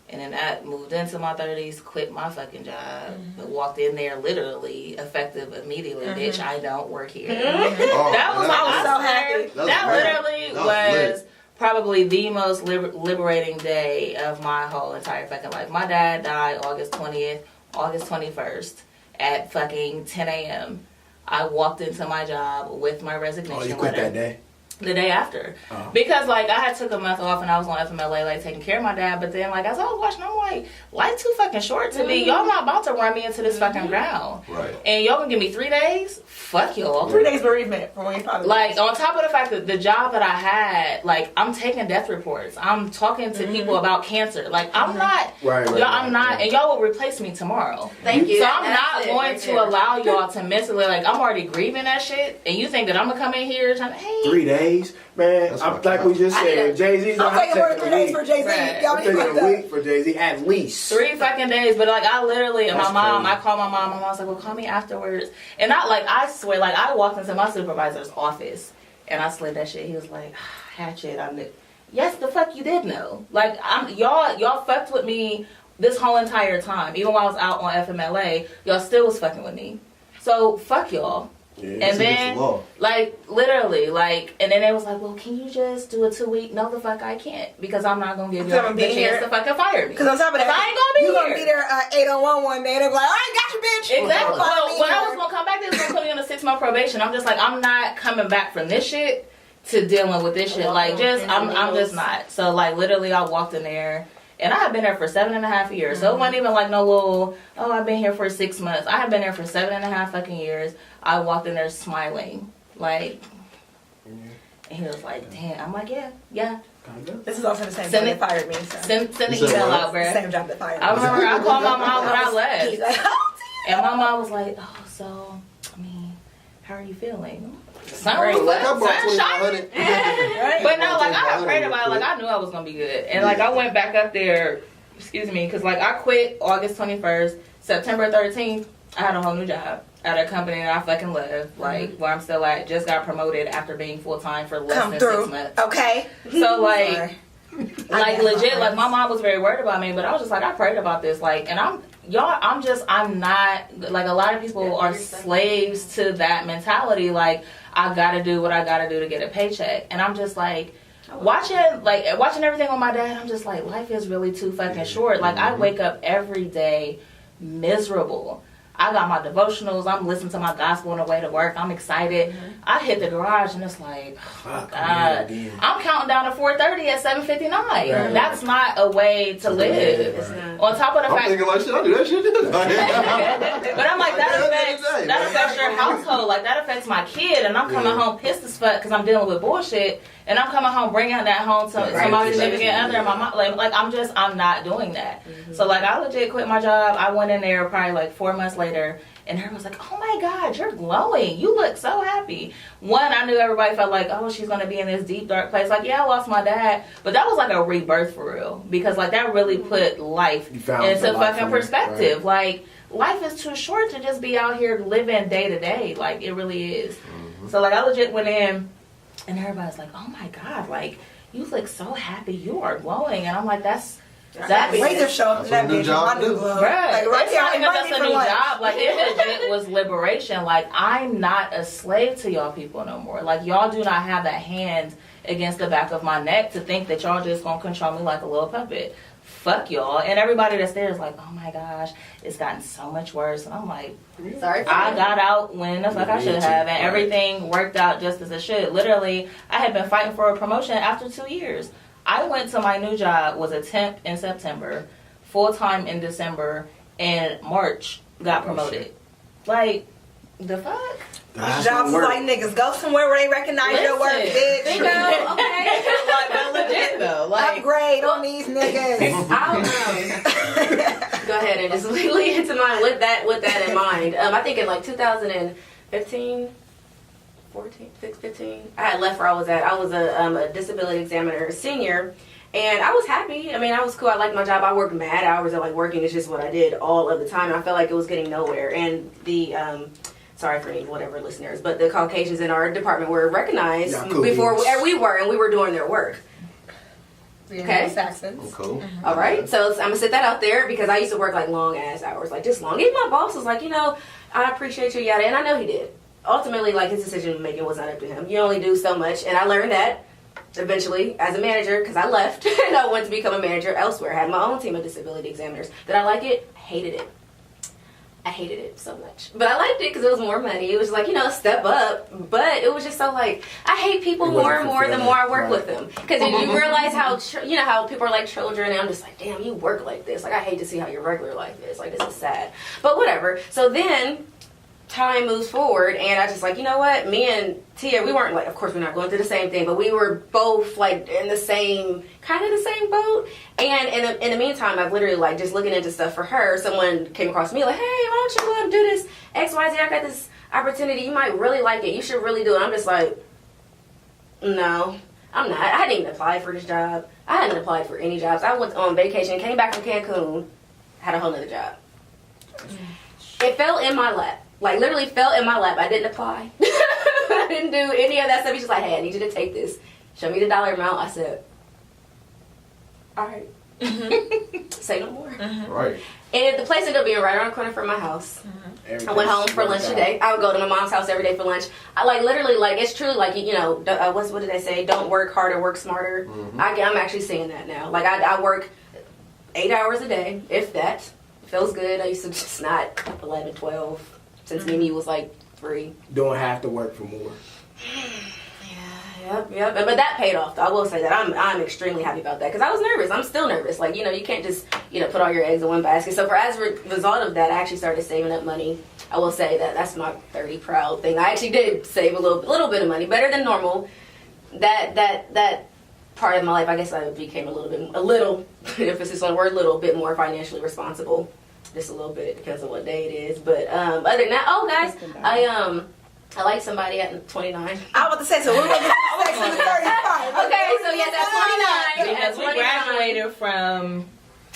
And then I moved into my 30s, quit my fucking job, walked in there literally effective immediately. Bitch, I don't work here. I was so happy. That literally was probably the most liberating day of my whole entire fucking life. My dad died August 20th, August 21st at fucking 10 a.m. I walked into my job with my resignation Oh, you quit letter. that day? The day after. Oh. Because, like, I had took a month off and I was on FMLA, like, taking care of my dad. But then, like, as I was watching, I'm like, life too fucking short to be. Y'all not about to run me into this fucking ground. Right. And y'all gonna give me 3 days? Fuck y'all. 3 days bereavement from when you probably Like, on top of the fact that the job that I had, like, I'm taking death reports. I'm talking to people about cancer. Like, I'm not, I'm not, and y'all will replace me tomorrow. Thank you. So I'm not going to allow y'all to mentally, like, I'm already grieving that shit, and you think that I'm gonna come in here trying to, hey. 3 days? Man, like we just said, Jay-Z's I'm taking more than 3 days for Jay-Z. Right. Y'all I'm be taking fucked a up. week for Jay-Z, at least. 3 fucking days, but like I literally, and That's my mom, crazy. I called my mom was like, well, call me afterwards. And I swear, like I walked into my supervisor's office and I slid that shit. He was like, Hatchet, I knew. Yes, the fuck you did know. Like y'all fucked with me this whole entire time. Even while I was out on FMLA, y'all still was fucking with me. So fuck y'all. Yeah, And That's then, against the law. like, literally, like, and then they was like, well, can you just do a 2 week? No, the fuck I can't. Because I'm not going to give you So I'm the being chance here. to fucking fire me. Because on top of that, I ain't gonna be you here. gonna be there 801 one day and they'll be like, all right, got you, bitch. Exactly. Fire Well, me when I here. was going to come back, they was going to put me on a 6-month probation. I'm just like, I'm not coming back from this shit to dealing with this shit. Like, I'm just not. So, like, literally, I walked in there. And I had been there for 7.5 years. So it wasn't even like no little, oh, I've been here for 6 months. I had been there for 7.5 fucking years. I walked in there smiling. Like, and he was like, damn. I'm like, yeah. This is also the same Send job it- that fired me. So. Send the You said email what? out, bruh. Same job that fired me. I remember I called my mom when I left. He's like, oh, And my mom was like, oh, so, I mean, how are you feeling? Sun Like, was I brought sun shining. 2,500. right? But no, like, I 2,500 prayed about it. Like, I knew I was going to be good. And, like, I went back up there, because, like, I quit August 21st. September 13th, I had a whole new job at a company that I fucking love. Like, where I'm still at. Just got promoted after being full-time for less Come than through. 6 months. Okay. So, like... Sorry. Like legit, like my mom was very worried about me, but I was just like, I prayed about this, like, and I'm not, like a lot of people are slaves to that mentality, like, I gotta do what I gotta do to get a paycheck, and I'm just like, watching everything on my dad, I'm just like, life is really too fucking short. Like, I wake up every day miserable. I got my devotionals. I'm listening to my gospel on the way to work. I'm excited. I hit the garage and it's like, oh God. I'm counting down to 4:30 at 7:59. Right. That's not a way to live. Right. On top of the I'm fact, thinking like, shit, I do that shit too. but I'm like, that affects your Right. household. Like, that affects my kid, and I'm coming home pissed as fuck because I'm dealing with bullshit, and I'm coming home bringing that home to my significant other and my mom. Like I'm not doing that. So, like, I legit quit my job. I went in there probably like 4 months later, and everyone's like, oh my God, you're glowing. You look so happy. One, I knew everybody felt like, oh, she's going to be in this deep, dark place. Like, yeah, I lost my dad. But that was like a rebirth for real. Because, like, that really put life into fucking perspective. Right. Like, life is too short to just be out here living day to day. Like, it really is. So, like, I legit went in, and everybody's like, oh my God, like, you look so happy. You are glowing. And I'm like, that's Laser show up in that bitch. My new glow. Right. Like, right It's there, not even invite just me a for new lunch. job. Like, it legit was liberation. Like, I'm not a slave to y'all people no more. Like, y'all do not have that hand against the back of my neck to think that y'all just gonna control me like a little puppet. Fuck y'all. And everybody that's there is like, oh my gosh, it's gotten so much worse. And I'm like, Sorry. I got out when the fuck I should have, and everything worked out just as it should. Literally, I had been fighting for a promotion after 2 years. I went to my new job, was a temp in September, full-time in December, and March got promoted. Like, the fuck? Jobs is like, niggas, go somewhere where they recognize your work, bitch. They know, okay. Like, but legit though. Like, Upgrade on these niggas. I'll go ahead and just lead into mine with that in mind. I think in like 2015, 15, I had left where I was at. I was a disability examiner senior, and I was happy. I mean, I was cool. I liked my job. I worked mad hours. I like working. It's just what I did all of the time. I felt like it was getting nowhere. And the sorry for any whatever listeners, but the Caucasians in our department were recognized before we were doing their work. Okay. Saxons. Cool. All right. So I'm gonna set that out there because I used to work like long ass hours, like just long. Even my boss was like, I appreciate you, yada, and I know he did. Ultimately, like, his decision making was not up to him. You only do so much, and I learned that eventually as a manager because I left and I went to become a manager elsewhere. I had my own team of disability examiners. Did I like it? Hated it. I hated it so much. But I liked it because it was more money. It was like, a step up. But it was just so like, I hate people more and more the more I work with them. Because you realize how, how people are like children. And I'm just like, damn, you work like this. Like, I hate to see how your regular life is. Like, this is sad. But whatever. So then time moves forward, and I just like, you know what, me and Tia, we weren't like, of course we're not going through the same thing, but we were both like in the same boat. And in the meantime, I've literally like just looking into stuff for her, someone came across me like, hey, why don't you go and do this XYZ, I got this opportunity, you might really like it, you should really do it. I'm just like, no, I'm not. I hadn't even applied for this job. I hadn't applied for any jobs. I went on vacation, came back from Cancun, had a whole nother job. It fell in my lap. Like, literally fell in my lap. I didn't apply. I didn't do any of that stuff. He's just like, hey, I need you to take this. Show me the dollar amount. I said, all right. Say no more. Right. And the place ended up being right around the corner from my house. I went home for lunch today. I would go to my mom's house every day for lunch. I like, literally, like, it's true, like, what did they say? Don't work harder, work smarter. I'm actually saying that now. Like, I work 8 hours a day, if that. Feels good. I used to just not 11, 12. Since Mimi was like 3. Doing half the work for more. Yep. But that paid off, though. I will say that I'm extremely happy about that because I was nervous. I'm still nervous. Like, you can't just, put all your eggs in one basket. So as a result of that, I actually started saving up money. I will say that that's my 30 proud thing. I actually did save a little bit of money, better than normal. That part of my life, I guess I became a little, emphasis on the word little, bit more financially responsible. Just a little bit because of what day it is, but other than that, guys, I like somebody at 29. I was about to say, so we're going to get to 35. Okay, so yes, at 29. Because we graduated from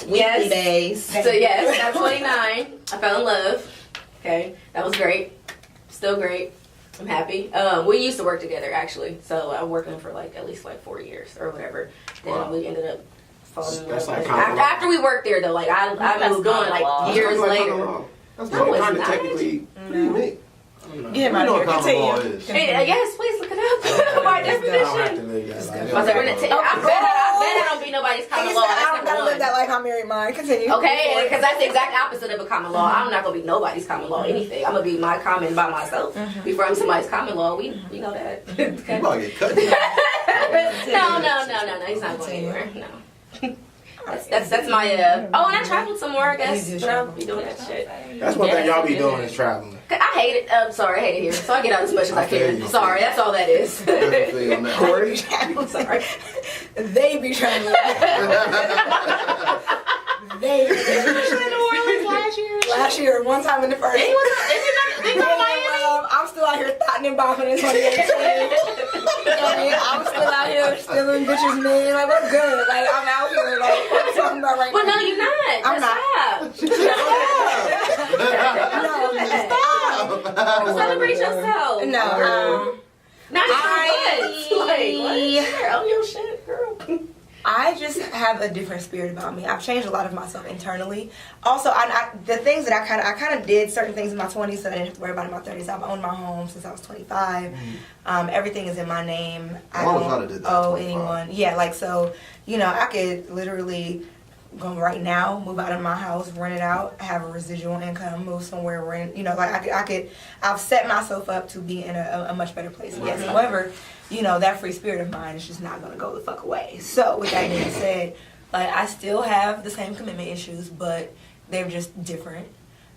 weekly days. So yes, at 29, I fell in love. Okay, that was great. Still great. I'm happy. We used to work together actually, so I'm working for like at least like 4 years or whatever. Then we ended up. That's like after we worked there though, like I moved on like years later. That's No, it's kind of not. technically. What do you mean? Get him out of here. Continue. Hey, yes, please look it up. By I don't have to definition. live that life. I bet I don't be nobody's common law. I That's don't number gotta live one. that life I married mine. Continue. Okay, because that's the exact opposite of a common law. I'm not gonna be nobody's common law anything. I'm gonna be my common by myself before I'm somebody's common law. We know that. You Okay. about to get cut. No. He's not going anywhere. No. That's my and I traveled some more, I guess. But I'll be doing that shit. That's one thing y'all be doing is traveling. I hate it. I'm sorry, I hate it here. So I get out as much as I can. Sorry, that's all that is. Definitely on that. Corey? I'm sorry. They be traveling. They be traveling. Last year, one time in the first. I'm still out here thotting and bopping in 2018. I'm still out here stealing bitches' men. Like, we're good. Like, I'm out here. Like, what are you talking about right Well, now? no, you're not. I'm not. Stop. Celebrate yourself. No. Not your what? Own your shit, girl. I just have a different spirit about me. I've changed a lot of myself internally. Also, the things that I kind of did certain things in my 20s, so I didn't have to worry about it in my 30s. I've owned my home since I was 25. Everything is in my name. I don't owe anyone. Yeah, like so. I could literally go right now, move out of my house, rent it out, have a residual income, move somewhere, rent. I've set myself up to be in a much better place. Yes, however, that free spirit of mine is just not gonna go the fuck away. So with that being said, I still have the same commitment issues, but they're just different.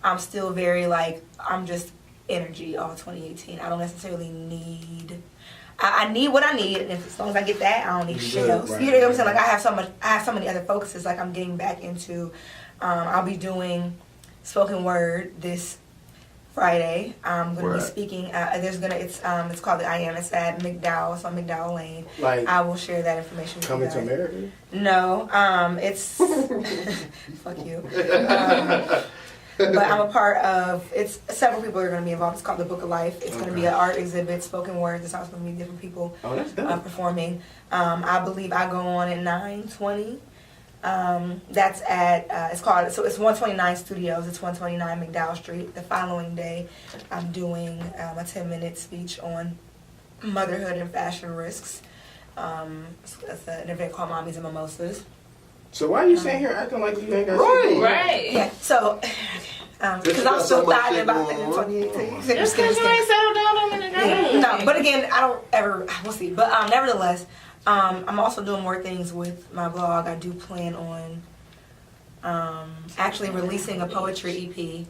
I'm still very I'm just energy all 2018. I don't necessarily need. I need what I need, and as long as I get that, I don't need shit else. Right. You know what I'm saying? I have so many other focuses. I'm getting back into. I'll be doing spoken word this Friday. I'm going to be speaking. It's called the I Am. It's at McDowell. It's on McDowell Lane. I will share that information with you Coming guys. to America? No, it's fuck you. But I'm a part of. It's several people are going to be involved. It's called the Book of Life. It's going to be an art exhibit, spoken word. There's also going to be different people performing. I believe I go on at 9:20. That's at it's 129 Studios. It's 129 McDowell Street. The following day, I'm doing a 10-minute speech on motherhood and fashion risks. It's an event called Mommies and Mimosas. So why are you sitting here acting like you ain't got shit? Right. Yeah. So Because I'm still thought about that in 2018. Just because you ain't settled down on the game. No, but again, I don't ever. We'll see. But nevertheless, I'm also doing more things with my blog. I do plan on actually releasing a poetry EP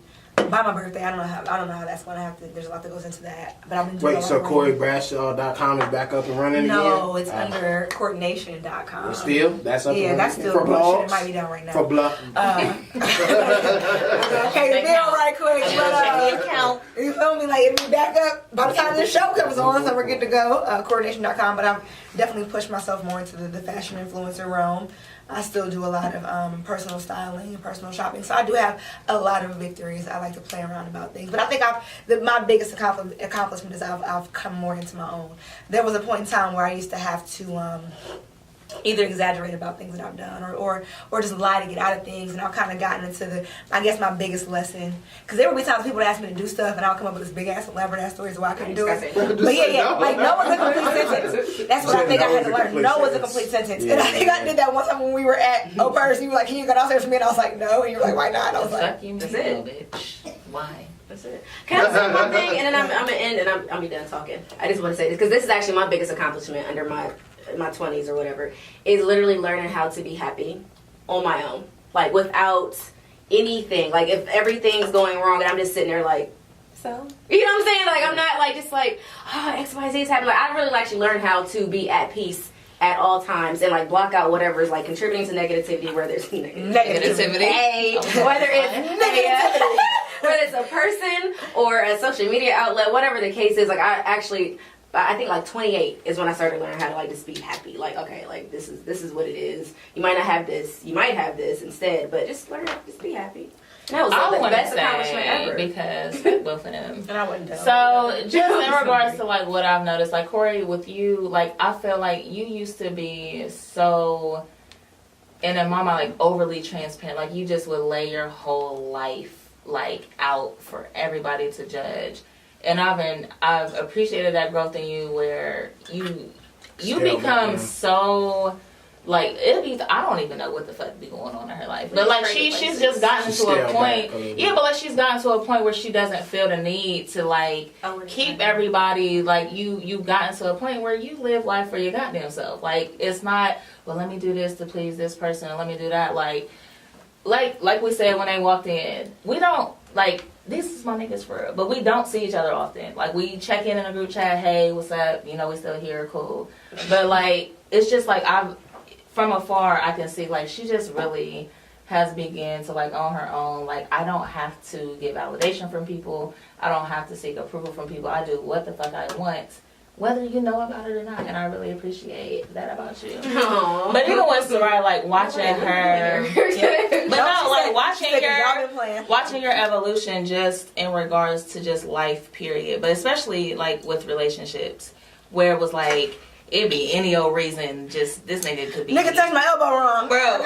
by my birthday. I don't know how that's going to happen. There's a lot that goes into that. But I've been doing. Wait, so CoreyBradshaw.com is back up and running again? No, it's under coordination.com. Still, that's up. Yeah, that's still for blogs. It might be down right now. For blog. Okay, the bill right quick. But you feel me? Like it'll be back up by the time this show comes on, so we're good to go. Coordination.com. But I've definitely pushed myself more into the fashion influencer realm. I still do a lot of personal styling and personal shopping, so I do have a lot of victories. I like to play around about things, but I think my biggest accomplishment is I've come more into my own. There was a point in time where I used to have to either exaggerate about things that I've done or just lie to get out of things, and I've kind of gotten into my biggest lesson, because there would be times people would ask me to do stuff and I'll come up with this big ass elaborate ass stories why I couldn't do it. But yeah, like no one's a complete sentence. That's what I think I had to learn. No one's a complete sentence. And I think I did that one time when we were at Opers. You were like, can you go downstairs for me? And I was like, no. And you were like, why not? I was like, that's it, bitch. Why? That's it. Can I say one thing, and then I'm gonna end, and I'm be done talking. I just want to say this because this is actually my biggest accomplishment under my 20s or whatever, is literally learning how to be happy on my own, like without anything. Like if everything's going wrong and I'm just sitting there like, so you know what I'm saying? Like I'm not like just like XYZ is happening. Like I really actually learned how to be at peace at all times and like block out whatever is like contributing to negativity, where there's negativity, whether it's a person or a social media outlet, whatever the case is. Like I think like 28 is when I started learning how to like just be happy. Like, okay, like this is what it is. You might not have this. You might have this instead, but just learn how to just be happy. And that was like, the best accomplishment ever. Because both of them. and I wouldn't tell. So just in regards to like what I've noticed, like Corey, with you, like I feel like you used to be so, and in my mind, like overly transparent. Like you just would lay your whole life like out for everybody to judge. And I've appreciated that growth in you, where you become so like I don't even know what the fuck be going on in her life, but like she's just gotten to a point, but like she's gotten to a point where she doesn't feel the need to like keep everybody, like you've gotten to a point where you live life for your goddamn self. Like it's not, well, let me do this to please this person and let me do that. Like we said when they walked in, we don't like. This is my niggas for real. But we don't see each other often. Like, we check in a group chat, hey, what's up? You know, we still here, cool. But, like, it's just, like, from afar, I can see, like, she just really has begun to, like, on her own. Like, I don't have to get validation from people. I don't have to seek approval from people. I do what the fuck I want, whether you know about it or not. And I really appreciate that about you. Aww. But even with Soraya, like, watching her. But no, like, watching your evolution just in regards to just life, period. But especially, like, with relationships, where it was like, it'd be any old reason, just this nigga could be. Nigga touched my elbow wrong. Bro.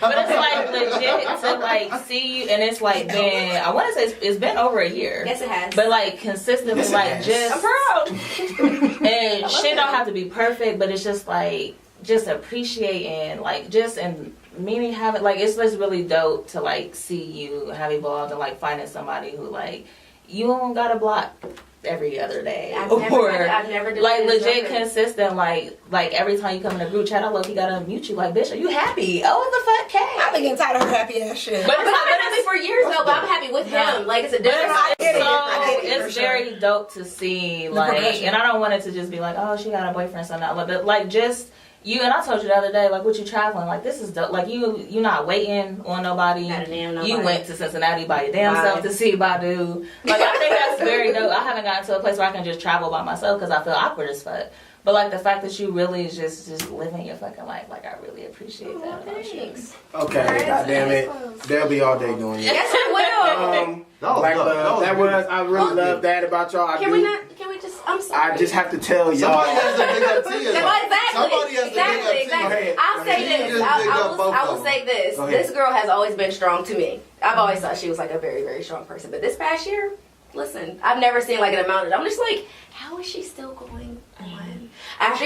But it's like legit to like see you, and it's like been, I want to say it's been over a year. Yes, it has. But like consistently, yes, like just. I'm proud. And shit don't have to be perfect, but it's just like just appreciating, like just and meaning having like it's just really dope to like see you have evolved and like finding somebody who like you don't gotta block every other day, I've never did like legit consistent. Like every time you come in a group chat, I look, you gotta unmute you. Like, bitch, are you happy? Oh, what the fuck, Kay? I've been getting tired of her happy ass shit. But I've been happy for years though. But I'm happy with him. Like it's a different. It's very dope to see. Like, and I don't want it to just be like, oh, she got a boyfriend, something. But like just. You and I told you the other day, like, what you traveling? Like, this is dope. Like, you not waiting on nobody. Not a damn nobody. You went to Cincinnati by your damn self to see Badu. Like, I think that's very dope. I haven't gotten to a place where I can just travel by myself because I feel awkward as fuck. But like the fact that you really is just living your fucking life, like I really appreciate that about you. Okay, goddamn it, they'll be all day doing it. Yes, I will. That was I really love that about y'all. Can we just? I'm sorry. I just have to tell y'all. Somebody has to pick up Tia. Somebody has to pick up Tia. Exactly. I'll say this. I will say this. This girl has always been strong to me. I've always thought she was like a very, very strong person. But this past year, listen, I've never seen like an amount of. I'm just like, how is she still going on? After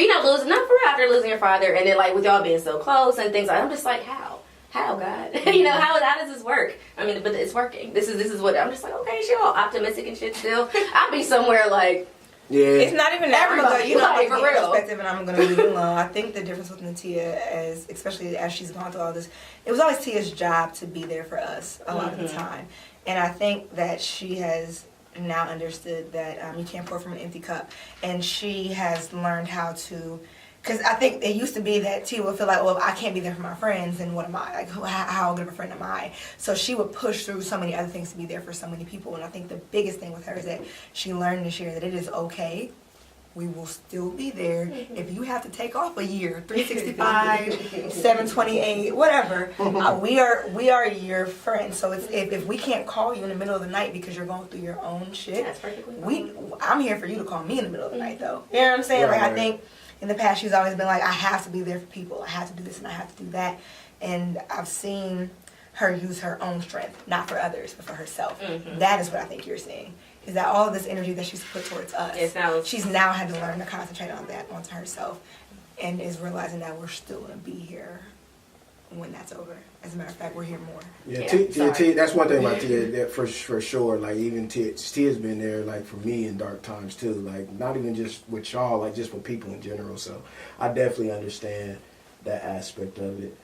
losing your father, and then like with y'all being so close and things like, I'm just like, how? how, God? You know, how does this work? I mean, but it's working. This is what I'm just like, okay, she all optimistic and shit still. I'll be somewhere like, Yeah. It's not even that. Everybody, You know, like, like, for real. perspective, and I'm going to leave it alone. I think the difference with Natia, especially as she's gone through all this, it was always Tia's job to be there for us a lot of the time. And I think that she has now understood that you can't pour from an empty cup. And she has learned how to, because I think it used to be that Tia would feel like, well, if I can't be there for my friends, then what am I? Like, how good of a friend am I? So she would push through so many other things to be there for so many people. And I think the biggest thing with her is that she learned this year that it is okay. We will still be there. If you have to take off a year, 365, 728, whatever, we are your friends. So it's, if we can't call you in the middle of the night because you're going through your own shit, that's perfectly fine. I'm here for you to call me in the middle of the night, though. You know what I'm saying? Right, like, I right. think in the past she's always been like, I have to be there for people. I have to do this and I have to do that. And I've seen her use her own strength, not for others, but for herself. That is what I think you're seeing. Is that all of this energy that she's put towards us, she's now had to learn to concentrate on that, onto herself, and is realizing that we're still going to be here when that's over. As a matter of fact, we're here more. Yeah, Yeah, Tia, that's one thing about Tia, that for sure. Like, even Tia's been there, like, for me in dark times too. Like, not even just with y'all, like, just with people in general. So I definitely understand that aspect of it.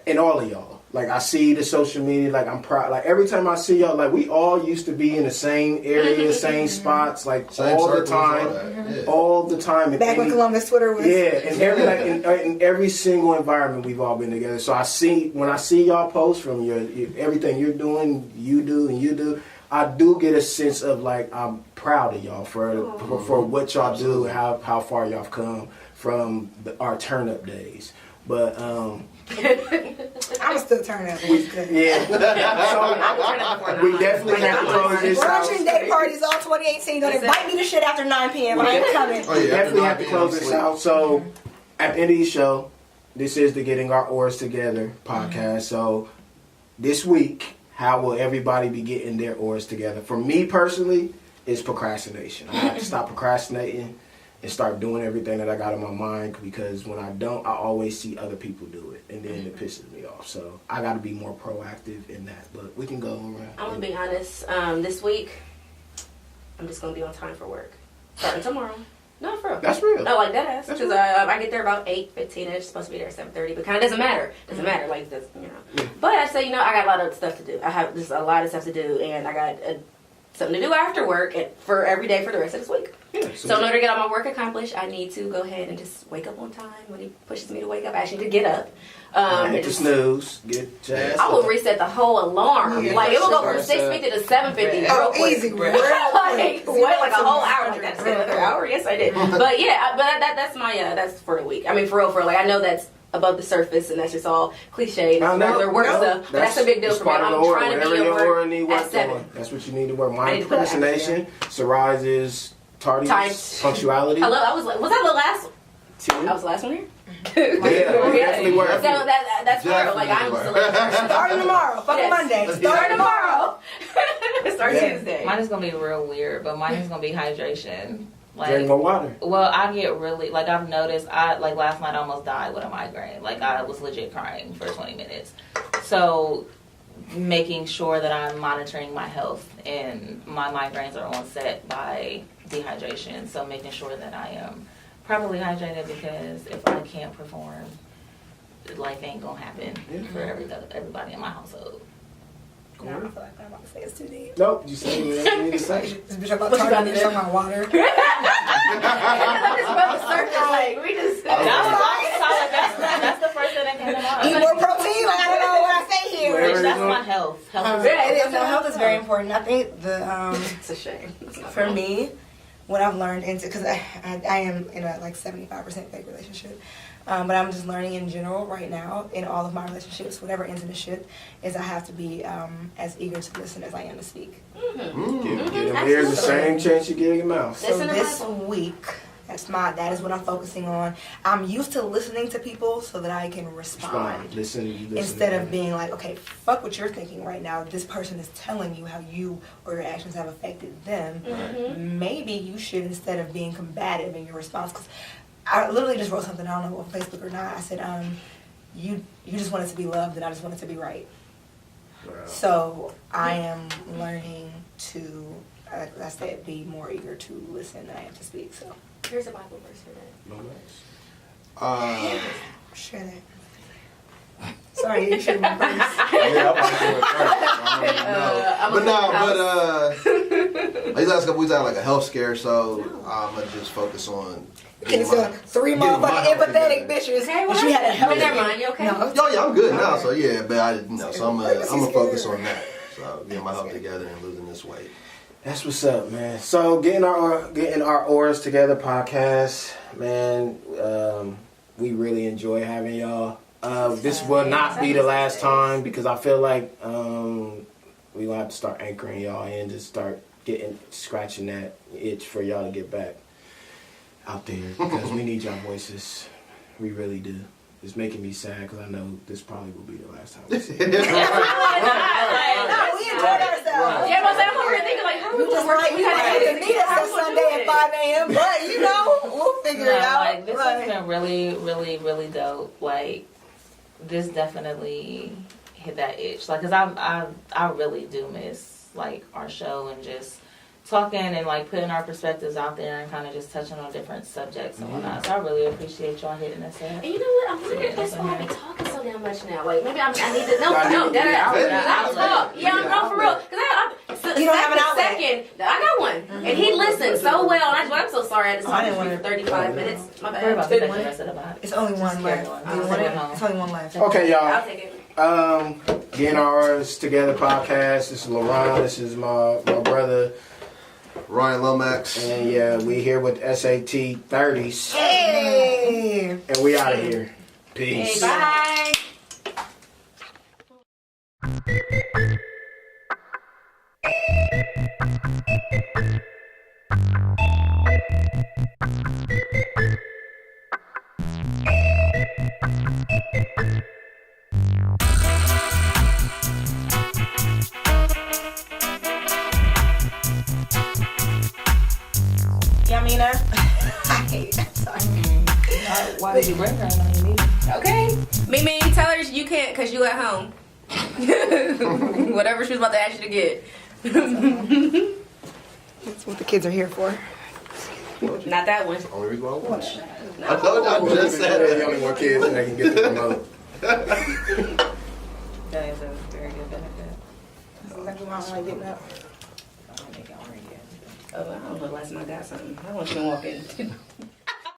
And all of y'all, like, I see the social media, like, I'm proud. Like, every time I see y'all, like, we all used to be in the same area, same spots, like, Same all the circles, time, all the time. And Back when Columbus Twitter was... yeah, and every in every single environment we've all been together. So when I see y'all post from your everything you're doing, you do, I do get a sense of, like, I'm proud of y'all for what y'all do and how far y'all have come from our turn up days. But I'm still turning up. yeah, so we definitely have to close this out. Launching day parties all 2018. Don't invite me to shit after 9 p.m. I ain't coming. Oh, yeah, Definitely have after to 9 close p.m. this out. So at the end of the show, this is the Getting Our Oars Together podcast. So this week, how will everybody be getting their oars together? For me personally, it's procrastination. I have to stop procrastinating and start doing everything that I got in my mind, because when I don't, I always see other people do it, and then it pisses me off. So I got to be more proactive in that. But we can go around. I'm gonna be honest. This week, I'm just gonna be on time for work. Starting tomorrow. No, for real. That's real. No, like that ass. That's Because real. I get there about 8:15. And it's supposed to be there at 7:30. But kind of doesn't matter. Doesn't matter. Like this, you know. But I say, I got a lot of stuff to do. I have just a lot of stuff to do, and I got something to do after work and for every day for the rest of this week. Yeah, So in order to get all my work accomplished, I need to go ahead and just wake up on time when he pushes me to wake up. Actually, to get up. hit the snooze, get your ass I will up. reset the whole alarm. Yeah, like it will go sure. from 6:50 to 7:50. Oh, real quick. easy. like a whole hour. Like that's another hour. Yes, I did. But yeah, that's my that's for the week. I mean, for real. Like I know that's above the surface, and that's just all cliche and regular work stuff. But that's a big deal for me. I'm trying to be at work at 7. That's what you need to work. I Mind need to put that procrastination. Saraz is tardiness, punctuality. Hello, was that the last one? Tia. I was the last one here? Yeah, definitely work. So that's for real. Like I'm Definitely still Starting tomorrow. Fucking Yes. Monday. Start tomorrow. Start Yeah. Tuesday. Mine is gonna be real weird, but mine is gonna be hydration. Drink more water. Well, I get really, like, I've noticed, like, last night I almost died with a migraine. Like, I was legit crying for 20 minutes. So, making sure that I'm monitoring my health, and my migraines are onset by dehydration. So, making sure that I am properly hydrated, because if I can't perform, life ain't gonna happen for everybody in my household. No, I feel like I'm about to say it's too deep. Nope, you say whatever you need to say. This bitch about tardiness on my water. Like we just That's the first thing that came to mind. Eat more protein. Like, I don't know what I say here. Whatever. That's my health. Health is It is. No, health is very important. I think it's a shame. for me, what I've learned because I am in a 75% fake relationship, but I'm just learning in general right now in all of my relationships, whatever ends in a ship, is I have to be as eager to listen as I am to speak. Give them ears the same chance you give your mouth. So this week, that is what I'm focusing on. I'm used to listening to people so that I can respond. Listen Instead of being like, okay, fuck what you're thinking right now. This person is telling you how you or your actions have affected them. Maybe you should, instead of being combative in your response, because I literally just wrote something, I don't know on Facebook or not. I said, you just want it to be loved, and I just want it to be right. So I am learning to, like I said, be more eager to listen than I am to speak. So Here's a Bible verse for that. share that. Sorry, you should have been first. Yeah, I'm about to do it first. We had like a health scare, so I'm gonna just focus on. Can you say 3 motherfucking empathetic bitches? Okay, well, But you had a health never mind. You okay? No, Oh yeah, I'm good now. So yeah, but so I'm gonna focus on that. So getting my health together and losing this weight. That's what's up, man. So getting our auras together podcast, man. We really enjoy having y'all. This will not be the last time because I feel like we gonna have to start anchoring y'all in to start scratching that itch for y'all to get back out there because we need y'all voices. We really do. It's making me sad because I know this probably will be the last time we see it. No, we enjoyed ourselves. Yeah, but I'm over here thinking like, how are we Just gonna work? like We you gotta might get meet us on Sunday at 5 a.m., but we'll figure it out. Like, this has been really, really, really dope. Like, this definitely hit that itch. Like, cause I really do miss like our show and just talking and like putting our perspectives out there and kind of just touching on different subjects and whatnot. So I really appreciate y'all hitting us up. And you know what? I wonder if that's why I be talking so damn much now. Like maybe I need to no, that yeah, I'm not for real. Cause You don't have an outlet. Second, I got one, and he listened so well. And I'm so sorry I had to talk to you for 35 minutes. My We're about bad. to take the rest of the body. It's only one left. one. Do you want it? It's only one left. Okay, y'all. I'll take it. Getting our artists together podcast. This is LaRon. This is my brother. Ryan Lomax. And yeah, we here with SAT20s. Hey! And we out of here. Peace. Hey, bye. Yamina? Sorry. Why did you bring her on your meeting? Okay. Mimi, tell her you can't because you at home. Whatever she was about to ask you to get. That's what the kids are here for. Not that one. Only reason why I watch. No. I told you I just said There's it. only more kids and they can get the remote. That is a very good benefit. That's exactly why I'm like getting up. Oh, I don't know last time I got something. I want you to walk in.